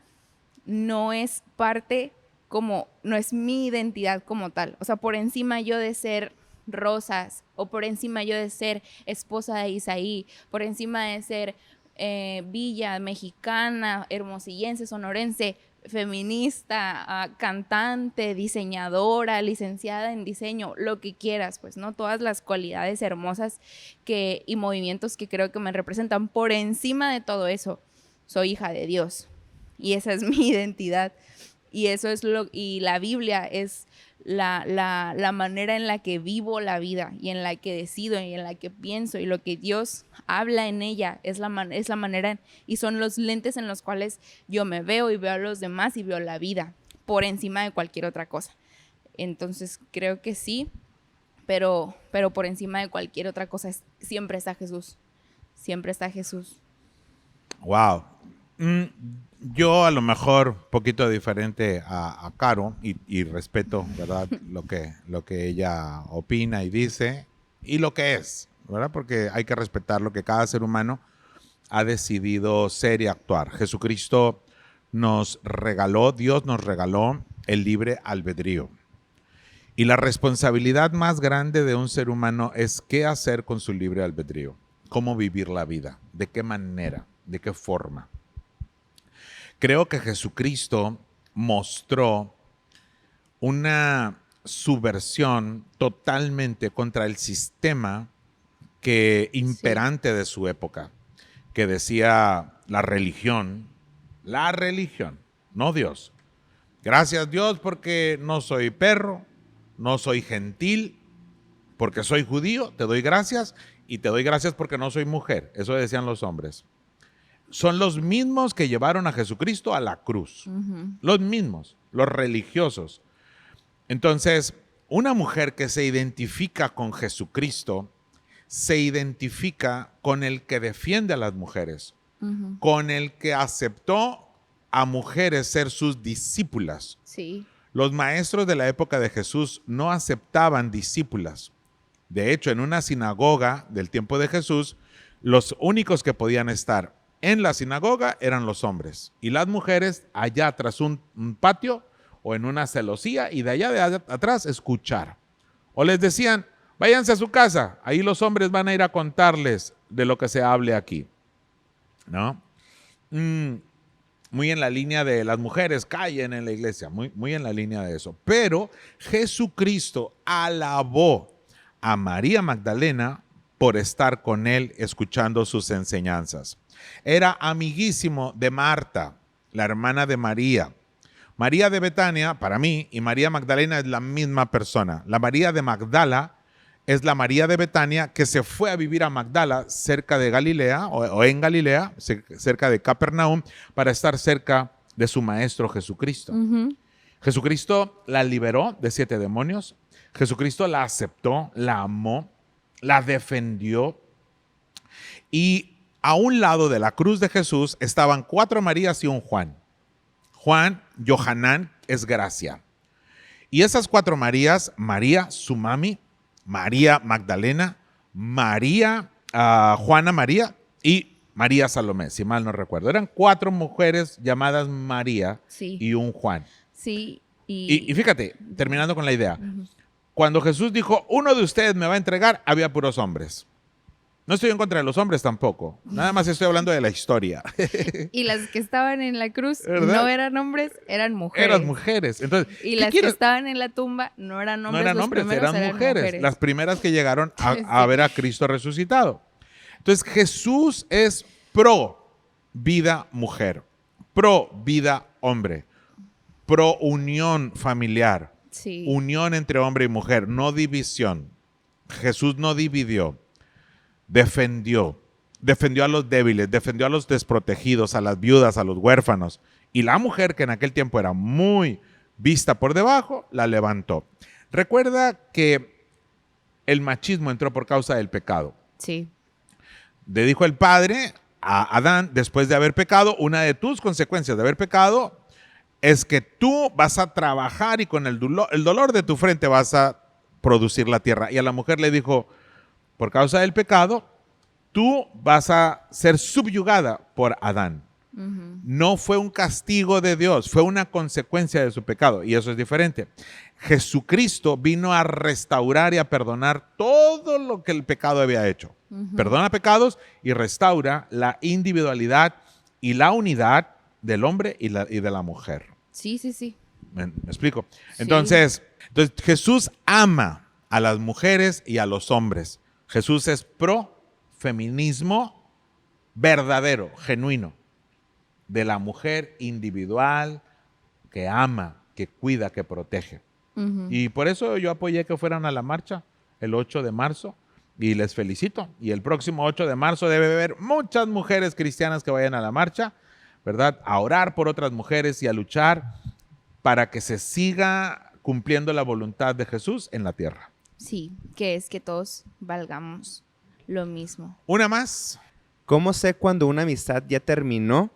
no es parte como, no es mi identidad como tal. O sea, por encima yo de ser Rosas, o por encima yo de ser esposa de Isaí, por encima de ser Villa, mexicana, hermosillense, sonorense, feminista, cantante, diseñadora, licenciada en diseño, lo que quieras, pues, ¿no? Todas las cualidades hermosas y movimientos que creo que me representan. Por encima de todo eso, soy hija de Dios y esa es mi identidad. Y la Biblia es la manera en la que vivo la vida y en la que decido y en la que pienso, y lo que Dios habla en ella es la manera y son los lentes en los cuales yo me veo y veo a los demás y veo la vida por encima de cualquier otra cosa. Entonces creo que sí, pero por encima de cualquier otra cosa siempre está Jesús. Siempre está Jesús. Wow. Yo a lo mejor un poquito diferente a Caro y respeto, ¿verdad? lo que ella opina y dice y lo que es, ¿verdad? Porque hay que respetar lo que cada ser humano ha decidido ser y actuar. Jesucristo Dios nos regaló el libre albedrío. Y la responsabilidad más grande de un ser humano es qué hacer con su libre albedrío, cómo vivir la vida, de qué manera, de qué forma. Creo que Jesucristo mostró una subversión totalmente contra el sistema imperante de su época, que decía la religión, no Dios. Gracias Dios porque no soy perro, no soy gentil, porque soy judío, te doy gracias, y te doy gracias porque no soy mujer. Eso decían los hombres. Son los mismos que llevaron a Jesucristo a la cruz. Los mismos, los religiosos. Entonces, una mujer que se identifica con Jesucristo, se identifica con el que defiende a las mujeres, con el que aceptó a mujeres ser sus discípulas. Sí. Los maestros de la época de Jesús no aceptaban discípulas. De hecho, en una sinagoga del tiempo de Jesús, los únicos que podían estar en la sinagoga eran los hombres y las mujeres allá tras un patio o en una celosía y de allá de atrás escuchar. O les decían, váyanse a su casa, ahí los hombres van a ir a contarles de lo que se hable aquí, ¿no? Muy en la línea de las mujeres callen en la iglesia, muy en la línea de eso. Pero Jesucristo alabó a María Magdalena por estar con él escuchando sus enseñanzas. Era amiguísimo de Marta, la hermana de María. María de Betania, para mí, y María Magdalena es la misma persona. La María de Magdala es la María de Betania que se fue a vivir a Magdala, cerca de Galilea, o en Galilea, cerca de Capernaum, para estar cerca de su maestro Jesucristo. Jesucristo la liberó de 7 demonios. Jesucristo la aceptó, la amó, la defendió. Y a un lado de la cruz de Jesús estaban 4 Marías y un Juan. Juan, Johanán, es gracia. Y esas 4 Marías, María, su mami, María Magdalena, María, Juana María y María Salomé, si mal no recuerdo. Eran 4 mujeres llamadas María, sí, y un Juan. Sí. Y fíjate, terminando con la idea, cuando Jesús dijo, uno de ustedes me va a entregar, había puros hombres. No estoy en contra de los hombres tampoco. Nada más estoy hablando de la historia. Y las que estaban en la cruz ¿Verdad? no eran hombres, eran mujeres. Eran mujeres. Entonces, Y ¿qué las quieres? que estaban en la tumba no eran hombres, No eran los hombres, primeros eran mujeres. Las primeras que llegaron a ver a Cristo resucitado. Entonces, Jesús es pro vida mujer, pro vida hombre, pro unión familiar, Sí. unión entre hombre y mujer, no división. Jesús no dividió, defendió a los débiles, defendió a los desprotegidos, a las viudas, a los huérfanos. Y la mujer, que en aquel tiempo era muy vista por debajo, la levantó. Recuerda que el machismo entró por causa del pecado. Sí. Le dijo el Padre a Adán, después de haber pecado, una de tus consecuencias de haber pecado es que tú vas a trabajar y con el dolor de tu frente vas a producir la tierra. Y a la mujer le dijo, por causa del pecado, tú vas a ser subyugada por Adán. No fue un castigo de Dios, fue una consecuencia de su pecado, y eso es diferente. Jesucristo vino a restaurar y a perdonar todo lo que el pecado había hecho. Perdona pecados y restaura la individualidad y la unidad del hombre y de la mujer. Sí, sí, sí. ¿Me explico? Sí. Entonces, Jesús ama a las mujeres y a los hombres. Jesús es pro feminismo verdadero, genuino, de la mujer individual que ama, que cuida, que protege. Y por eso yo apoyé que fueran a la marcha el 8 de marzo y les felicito. Y el próximo 8 de marzo debe haber muchas mujeres cristianas que vayan a la marcha, ¿verdad? A orar por otras mujeres y a luchar para que se siga cumpliendo la voluntad de Jesús en la tierra. Sí, que es que todos valgamos lo mismo. Una más. ¿Cómo sé cuando una amistad ya terminó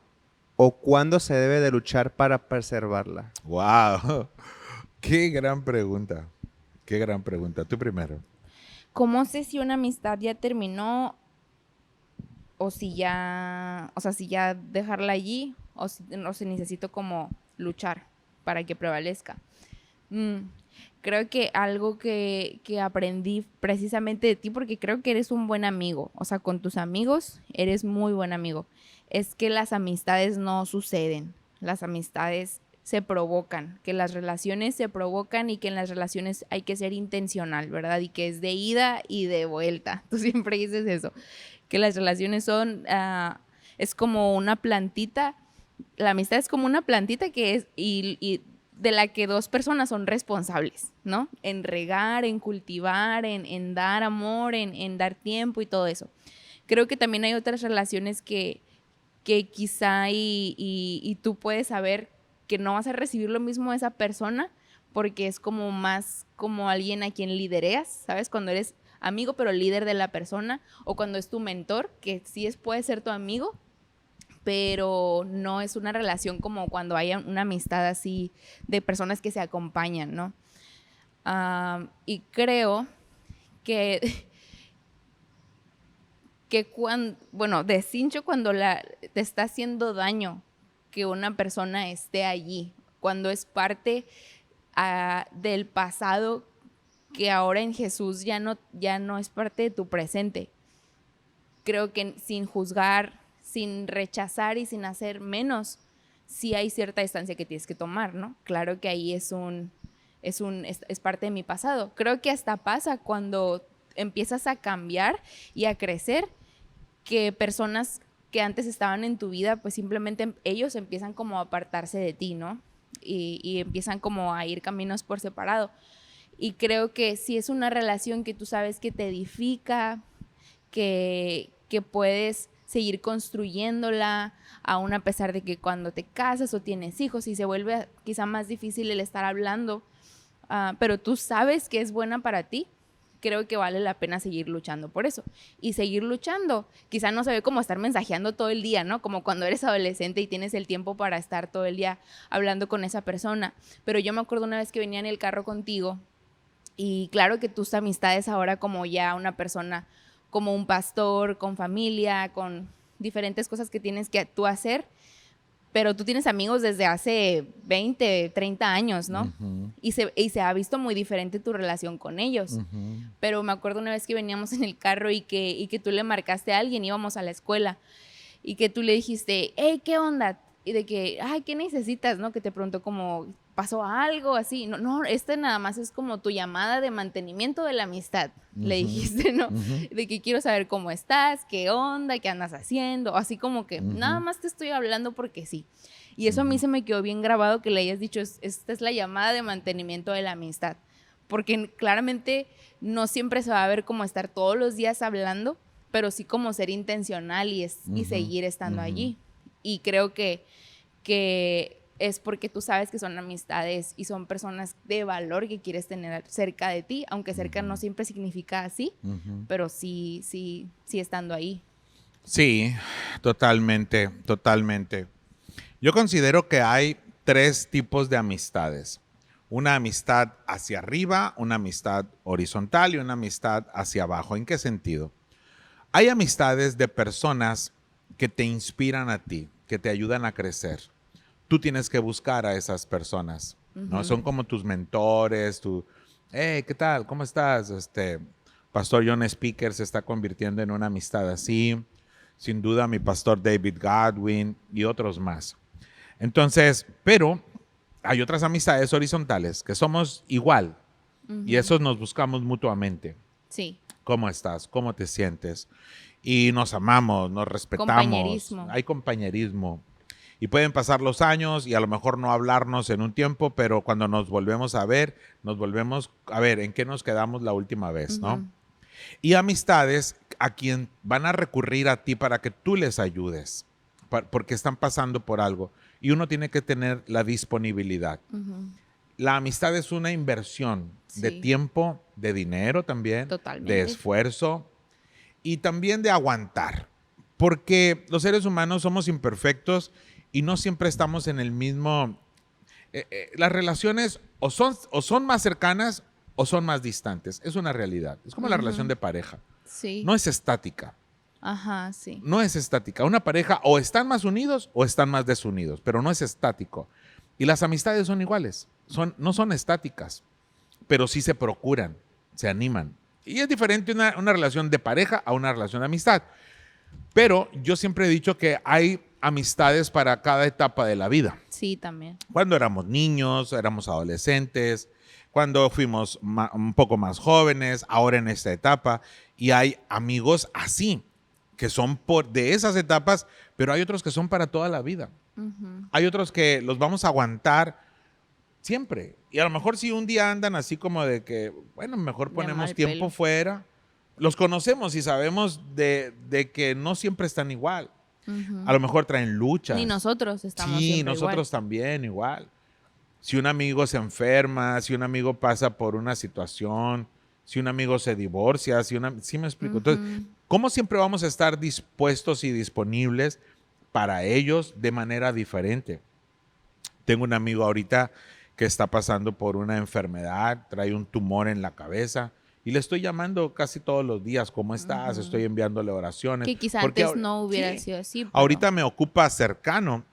o cuándo se debe de luchar para preservarla? ¡Wow! ¡Qué gran pregunta! ¡Qué gran pregunta! Tú primero. ¿Cómo sé si una amistad ya terminó o si ya, o sea, si ya dejarla allí o si necesito como luchar para que prevalezca? Creo que algo que aprendí precisamente de ti, porque creo que eres un buen amigo, o sea, con tus amigos eres muy buen amigo, es que las amistades no suceden, las amistades se provocan, que las relaciones se provocan y que en las relaciones hay que ser intencional, ¿verdad? Y que es de ida y de vuelta. Tú siempre dices eso, que las relaciones son, es como una plantita, la amistad es como una plantita que es, y de la que dos personas son responsables, ¿no? En regar, en cultivar, en dar amor, en dar tiempo y todo eso. Creo que también hay otras relaciones que quizá y tú puedes saber que no vas a recibir lo mismo de esa persona porque es como más como alguien a quien lidereas, ¿sabes? Cuando eres amigo pero líder de la persona, o cuando es tu mentor, que sí puede ser tu amigo, pero no es una relación como cuando hay una amistad así de personas que se acompañan, ¿no? Y creo que cuando, bueno, deshincho cuando te está haciendo daño que una persona esté allí, cuando es parte del pasado que ahora en Jesús ya no es parte de tu presente. Creo que sin juzgar, sin rechazar y sin hacer menos, sí hay cierta distancia que tienes que tomar, ¿no? Claro que ahí es parte de mi pasado. Creo que hasta pasa cuando empiezas a cambiar y a crecer, que personas que antes estaban en tu vida, pues simplemente ellos empiezan como a apartarse de ti, ¿no? Y empiezan como a ir caminos por separado. Y creo que si es una relación que tú sabes que te edifica, que puedes seguir construyéndola, aún a pesar de que cuando te casas o tienes hijos y se vuelve quizá más difícil el estar hablando, pero tú sabes que es buena para ti, creo que vale la pena seguir luchando por eso. Y seguir luchando, quizá no se ve como estar mensajeando todo el día, ¿no? Como cuando eres adolescente y tienes el tiempo para estar todo el día hablando con esa persona. Pero yo me acuerdo una vez que venía en el carro contigo y claro que tus amistades ahora como ya una persona, como un pastor, con familia, con diferentes cosas que tienes que tú hacer, pero tú tienes amigos desde hace 20, 30 años, ¿no? Ujú. Y se ha visto muy diferente tu relación con ellos. Ujú. Pero me acuerdo una vez que veníamos en el carro y que tú le marcaste a alguien, íbamos a la escuela, y que tú le dijiste, hey, ¿qué onda? Y de que, ay, ¿qué necesitas? ¿No? Que te preguntó como, ¿pasó algo así? No, no, nada más es como tu llamada de mantenimiento de la amistad, le dijiste, ¿no? Ujú. De que quiero saber cómo estás, qué onda, qué andas haciendo, así como que Ujú. nada más te estoy hablando porque sí. Y eso a mí se me quedó bien grabado, que le hayas dicho, esta es la llamada de mantenimiento de la amistad, porque claramente no siempre se va a ver como estar todos los días hablando, pero sí como ser intencional y Ujú. seguir estando Ujú. allí. Y creo que es porque tú sabes que son amistades y son personas de valor que quieres tener cerca de ti, aunque cerca no siempre significa así, Ujú. pero sí estando ahí. Sí, totalmente, totalmente. Yo considero que hay 3 tipos de amistades. Una amistad hacia arriba, una amistad horizontal y una amistad hacia abajo. ¿En qué sentido? Hay amistades de personas que te inspiran a ti, que te ayudan a crecer. Tú tienes que buscar a esas personas, ¿no? Son como tus mentores, hey, ¿qué tal? ¿Cómo estás? Pastor John Speaker se está convirtiendo en una amistad así. Sin duda, mi pastor David Godwin y otros más. Entonces, pero hay otras amistades horizontales que somos igual y esos nos buscamos mutuamente. Sí, ¿Cómo estás? ¿Cómo te sientes? Y nos amamos, nos respetamos, compañerismo. hay compañerismo. Y pueden pasar los años y a lo mejor no hablarnos en un tiempo, pero cuando nos volvemos a ver, nos volvemos a ver en qué nos quedamos la última vez, ¿no? Y amistades a quien van a recurrir a ti para que tú les ayudes, porque están pasando por algo. Y uno tiene que tener la disponibilidad. La amistad es una inversión de Sí. tiempo, de dinero también, Totalmente. de esfuerzo y también de aguantar. Porque los seres humanos somos imperfectos y no siempre estamos en el mismo... las relaciones o son más cercanas o son más distantes. Es una realidad. Es como la relación de pareja. Sí. No es estática. Ajá, sí. No es estática. Una pareja o están más unidos o están más desunidos, pero no es estático. Y las amistades son iguales. No son estáticas, pero sí se procuran, se animan. Y es diferente una relación de pareja a una relación de amistad. Pero yo siempre he dicho que hay amistades para cada etapa de la vida. Sí, también. Cuando éramos niños, éramos adolescentes, cuando fuimos un poco más jóvenes, ahora en esta etapa. Y hay amigos así, que son de esas etapas, pero hay otros que son para toda la vida. Hay otros que los vamos a aguantar siempre. Y a lo mejor si un día andan así como de que, bueno, mejor De ponemos mal tiempo pelo. fuera. Los conocemos y sabemos de que no siempre están igual. A lo mejor traen luchas. Ni nosotros estamos Sí, siempre nosotros también igual. Si un amigo se enferma, si un amigo pasa por una situación, si un amigo se divorcia, ¿sí me explico? Entonces, ¿cómo siempre vamos a estar dispuestos y disponibles para ellos de manera diferente? Tengo un amigo ahorita que está pasando por una enfermedad, trae un tumor en la cabeza y le estoy llamando casi todos los días, ¿cómo estás? Estoy enviándole oraciones. Que quizá Porque antes no hubiera sí, sido así. Pero... ahorita me ocupa cercano,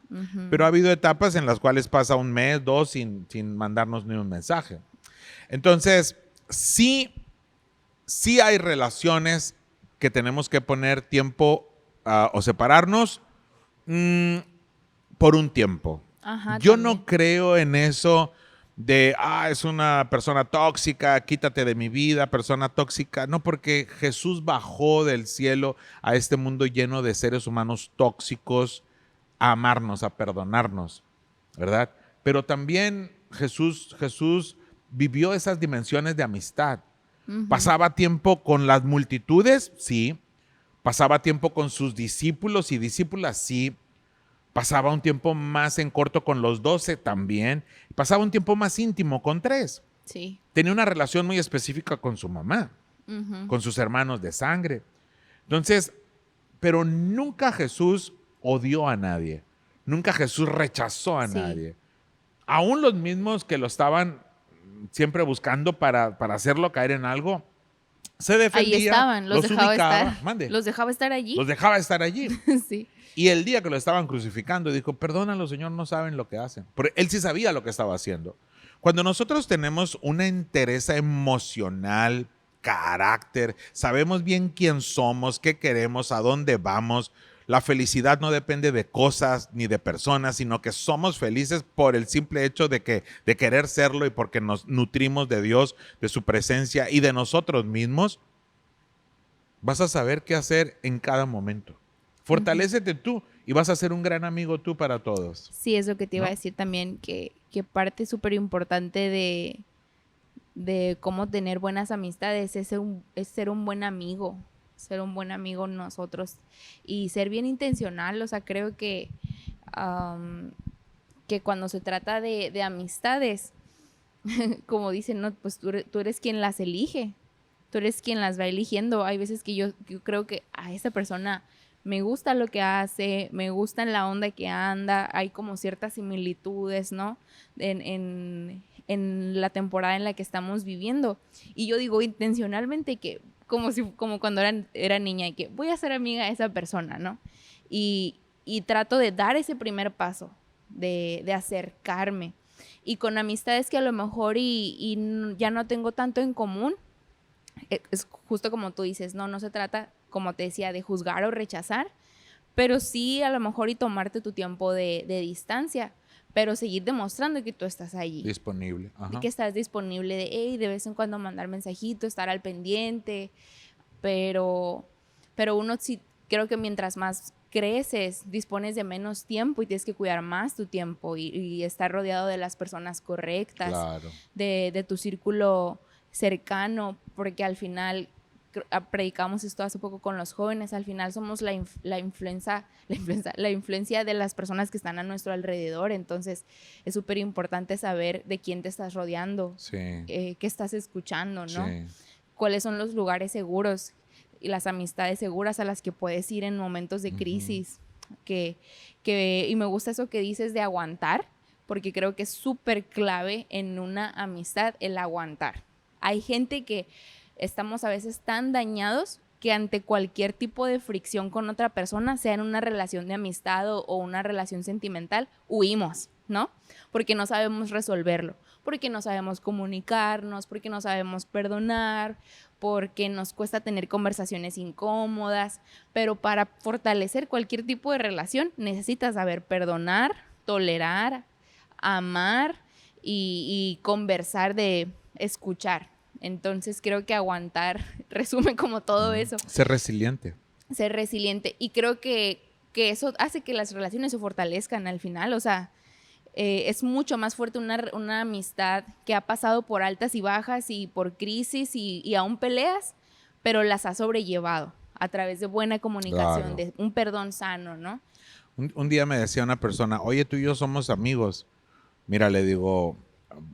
pero ha habido etapas en las cuales pasa un mes, 2 sin mandarnos ni un mensaje. Entonces, sí hay relaciones que tenemos que poner tiempo o separarnos por un tiempo. Ajá, Yo también. no creo en eso de, es una persona tóxica, quítate de mi vida, persona tóxica. No, porque Jesús bajó del cielo a este mundo lleno de seres humanos tóxicos a amarnos, a perdonarnos, ¿verdad? Pero también Jesús vivió esas dimensiones de amistad. Pasaba tiempo con las multitudes, sí. Pasaba tiempo con sus discípulos y discípulas, sí. Pasaba un tiempo más en corto con los 12 también. Pasaba un tiempo más íntimo con 3. Sí. Tenía una relación muy específica con su mamá, con sus hermanos de sangre. Entonces, pero nunca Jesús odió a nadie. Nunca Jesús rechazó a Sí. nadie. Aún los mismos que lo estaban siempre buscando para hacerlo caer en algo, se defendía, ahí estaban, los dejaba ubicaba, estar. mande, Los dejaba estar allí. los dejaba estar allí. Sí. Y el día que lo estaban crucificando, dijo, perdónalo, Señor, no saben lo que hacen. Pero él sí sabía lo que estaba haciendo. Cuando nosotros tenemos una entereza emocional, carácter, sabemos bien quién somos, qué queremos, a dónde vamos, la felicidad no depende de cosas ni de personas, sino que somos felices por el simple hecho de querer serlo y porque nos nutrimos de Dios, de su presencia y de nosotros mismos. Vas a saber qué hacer en cada momento. Fortalécete tú y vas a ser un gran amigo tú para todos. Sí, es lo que te iba ¿No? a decir también, que parte súper importante de cómo tener buenas amistades es ser un buen amigo, ser un buen amigo nosotros y ser bien intencional. O sea, creo que cuando se trata de amistades, como dicen, ¿no? Pues tú eres quien las elige, tú eres quien las va eligiendo. Hay veces que yo creo que a esa persona me gusta lo que hace, me gusta en la onda que anda, hay como ciertas similitudes, ¿no? En la temporada en la que estamos viviendo. Y yo digo intencionalmente que, como cuando era niña, y que voy a ser amiga de esa persona, ¿no? Y trato de dar ese primer paso, de acercarme. Y con amistades que a lo mejor ya no tengo tanto en común, es justo como tú dices, no se trata, como te decía, de juzgar o rechazar, pero sí a lo mejor y tomarte tu tiempo de distancia, pero seguir demostrando que tú estás allí. Disponible. Y Ajá. que estás disponible de vez en cuando mandar mensajito, estar al pendiente, pero uno sí, creo que mientras más creces, dispones de menos tiempo y tienes que cuidar más tu tiempo y estar rodeado de las personas correctas, Claro. de tu círculo cercano, porque al final predicamos esto hace poco con los jóvenes, al final somos la influencia de las personas que están a nuestro alrededor. Entonces es súper importante saber de quién te estás rodeando, Sí. qué estás escuchando, ¿no? Sí. Cuáles son los lugares seguros y las amistades seguras a las que puedes ir en momentos de crisis. Y me gusta eso que dices de aguantar, porque creo que es súper clave en una amistad el aguantar. Hay gente que estamos a veces tan dañados que ante cualquier tipo de fricción con otra persona, sea en una relación de amistad o una relación sentimental, huimos, ¿no? Porque no sabemos resolverlo, porque no sabemos comunicarnos, porque no sabemos perdonar, porque nos cuesta tener conversaciones incómodas. Pero para fortalecer cualquier tipo de relación necesitas saber perdonar, tolerar, amar y conversar, de escuchar. Entonces creo que aguantar resume como todo eso. Ser resiliente. Ser resiliente. Y creo que eso hace que las relaciones se fortalezcan al final. O sea, es mucho más fuerte una amistad que ha pasado por altas y bajas y por crisis y aún peleas, pero las ha sobrellevado a través de buena comunicación, Claro. de un perdón sano, ¿no? Un día me decía una persona, oye, tú y yo somos amigos. Mira, le digo,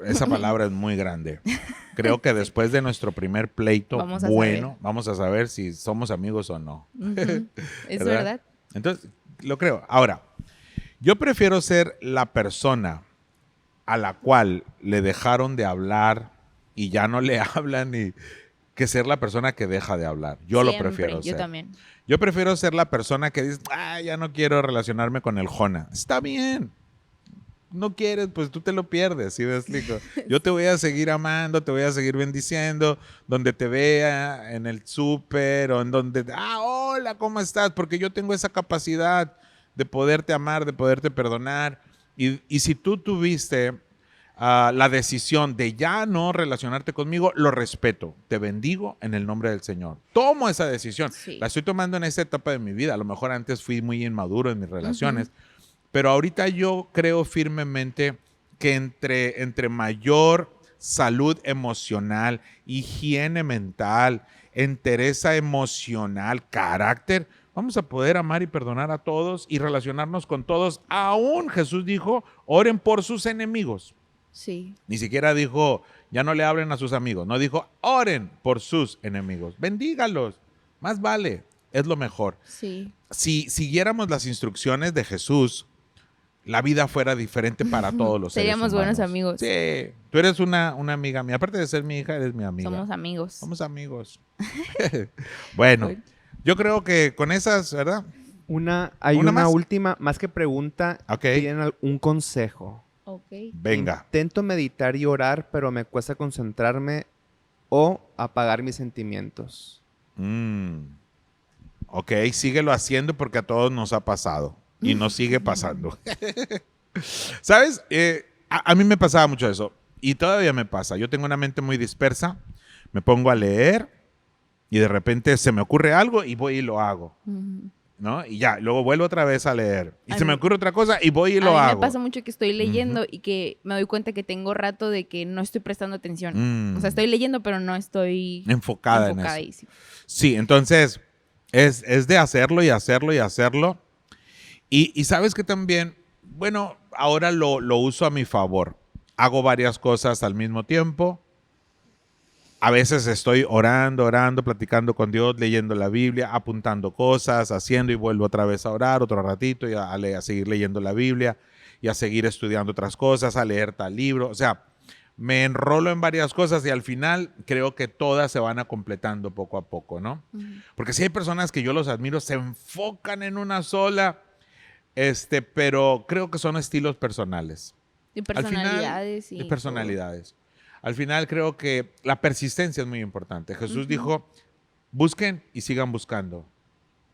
esa palabra es muy grande. Creo que después de nuestro primer pleito, Vamos a vamos a saber si somos amigos o no. Uh-huh. Es verdad. Entonces, lo creo. Ahora, yo prefiero ser la persona a la cual le dejaron de hablar y ya no le hablan, que ser la persona que deja de hablar. Yo Siempre, lo prefiero ser. yo también. Yo prefiero ser la persona que dice, ya no quiero relacionarme con el Jona. Está bien. No quieres, pues tú te lo pierdes, ¿sí me explico? Yo te voy a seguir amando, te voy a seguir bendiciendo, donde te vea, en el súper o en donde, hola, ¿cómo estás? Porque yo tengo esa capacidad de poderte amar, de poderte perdonar. Y si tú tuviste la decisión de ya no relacionarte conmigo, lo respeto, te bendigo en el nombre del Señor. Tomo esa decisión, Sí. la estoy tomando en esta etapa de mi vida. A lo mejor antes fui muy inmaduro en mis relaciones, Uh-huh. pero ahorita yo creo firmemente que entre mayor salud emocional, higiene mental, entereza emocional, carácter, vamos a poder amar y perdonar a todos y relacionarnos con todos. Aún Jesús dijo, oren por sus enemigos. Sí. Ni siquiera dijo, ya no le hablen a sus amigos. No, dijo, oren por sus enemigos. Bendígalos. Más vale. Es lo mejor. Sí. Si siguiéramos las instrucciones de Jesús, la vida fuera diferente para todos los seres Seríamos humanos. buenos amigos. Sí, tú eres una amiga mía. Aparte de ser mi hija, eres mi amiga. Somos amigos. Somos amigos. Bueno, yo creo que con esas, ¿verdad? Hay ¿Una una más? última, más que pregunta, Ok. piden un consejo. Ok. Venga. Intento meditar y orar, pero me cuesta concentrarme o apagar mis sentimientos. Ok, síguelo haciendo porque a todos nos ha pasado y nos sigue pasando. ¿Sabes? A mí me pasaba mucho eso y todavía me pasa. Yo tengo una mente muy dispersa, me pongo a leer y de repente se me ocurre algo y voy y lo hago, Ujú. ¿no? Y ya, luego vuelvo otra vez a leer y A se me mí- ocurre otra cosa y voy y lo a mí hago. me pasa mucho que estoy leyendo y que me doy cuenta que tengo rato de que no estoy prestando atención. Mm. O sea, estoy leyendo, pero no estoy Enfocada en eso. enfocadísima. Sí, entonces es de hacerlo y hacerlo y hacerlo. Y sabes que también, bueno, ahora lo uso a mi favor. Hago varias cosas al mismo tiempo. A veces estoy orando, platicando con Dios, leyendo la Biblia, apuntando cosas, haciendo y vuelvo otra vez a orar otro ratito y a seguir leyendo la Biblia y a seguir estudiando otras cosas, a leer tal libro. O sea, me enrolo en varias cosas y al final creo que todas se van a completando poco a poco, ¿no? Ujú. Porque sí hay personas que yo los admiro, se enfocan en una sola, pero creo que son estilos personales. Y Al final, personalidades y de personalidades. Al final creo que la persistencia es muy importante. Jesús dijo, busquen y sigan buscando.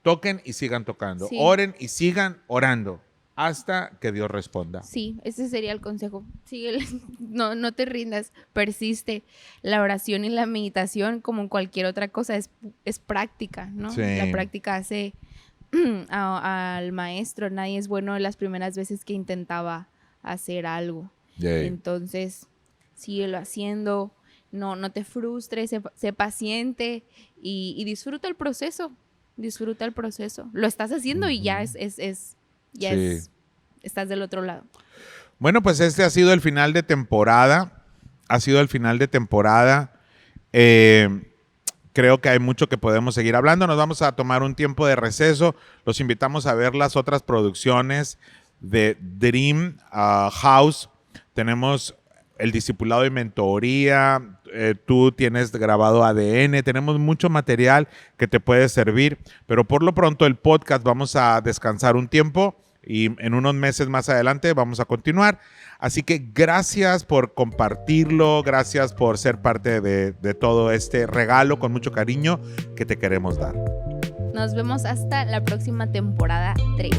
Toquen y sigan tocando. Sí. Oren y sigan orando hasta que Dios responda. Sí, ese sería el consejo. Síguele, no te rindas, persiste. La oración y la meditación, como cualquier otra cosa, es práctica, ¿no? Sí. La práctica hace al maestro. Nadie es bueno las primeras veces que intentaba hacer algo. Yay. Entonces, síguelo haciendo, no te frustres, sé paciente y disfruta el proceso. Disfruta el proceso. Lo estás haciendo y ya Sí. estás del otro lado. Bueno, pues este ha sido el final de temporada. Creo que hay mucho que podemos seguir hablando. Nos vamos a tomar un tiempo de receso. Los invitamos a ver las otras producciones de Dream House. Tenemos el discipulado y mentoría. Tú tienes grabado ADN. Tenemos mucho material que te puede servir. Pero por lo pronto el podcast vamos a descansar un tiempo. Y en unos meses más adelante vamos a continuar. Así que gracias por compartirlo, gracias por ser parte de todo este regalo con mucho cariño que te queremos dar. Nos vemos hasta la próxima temporada 3.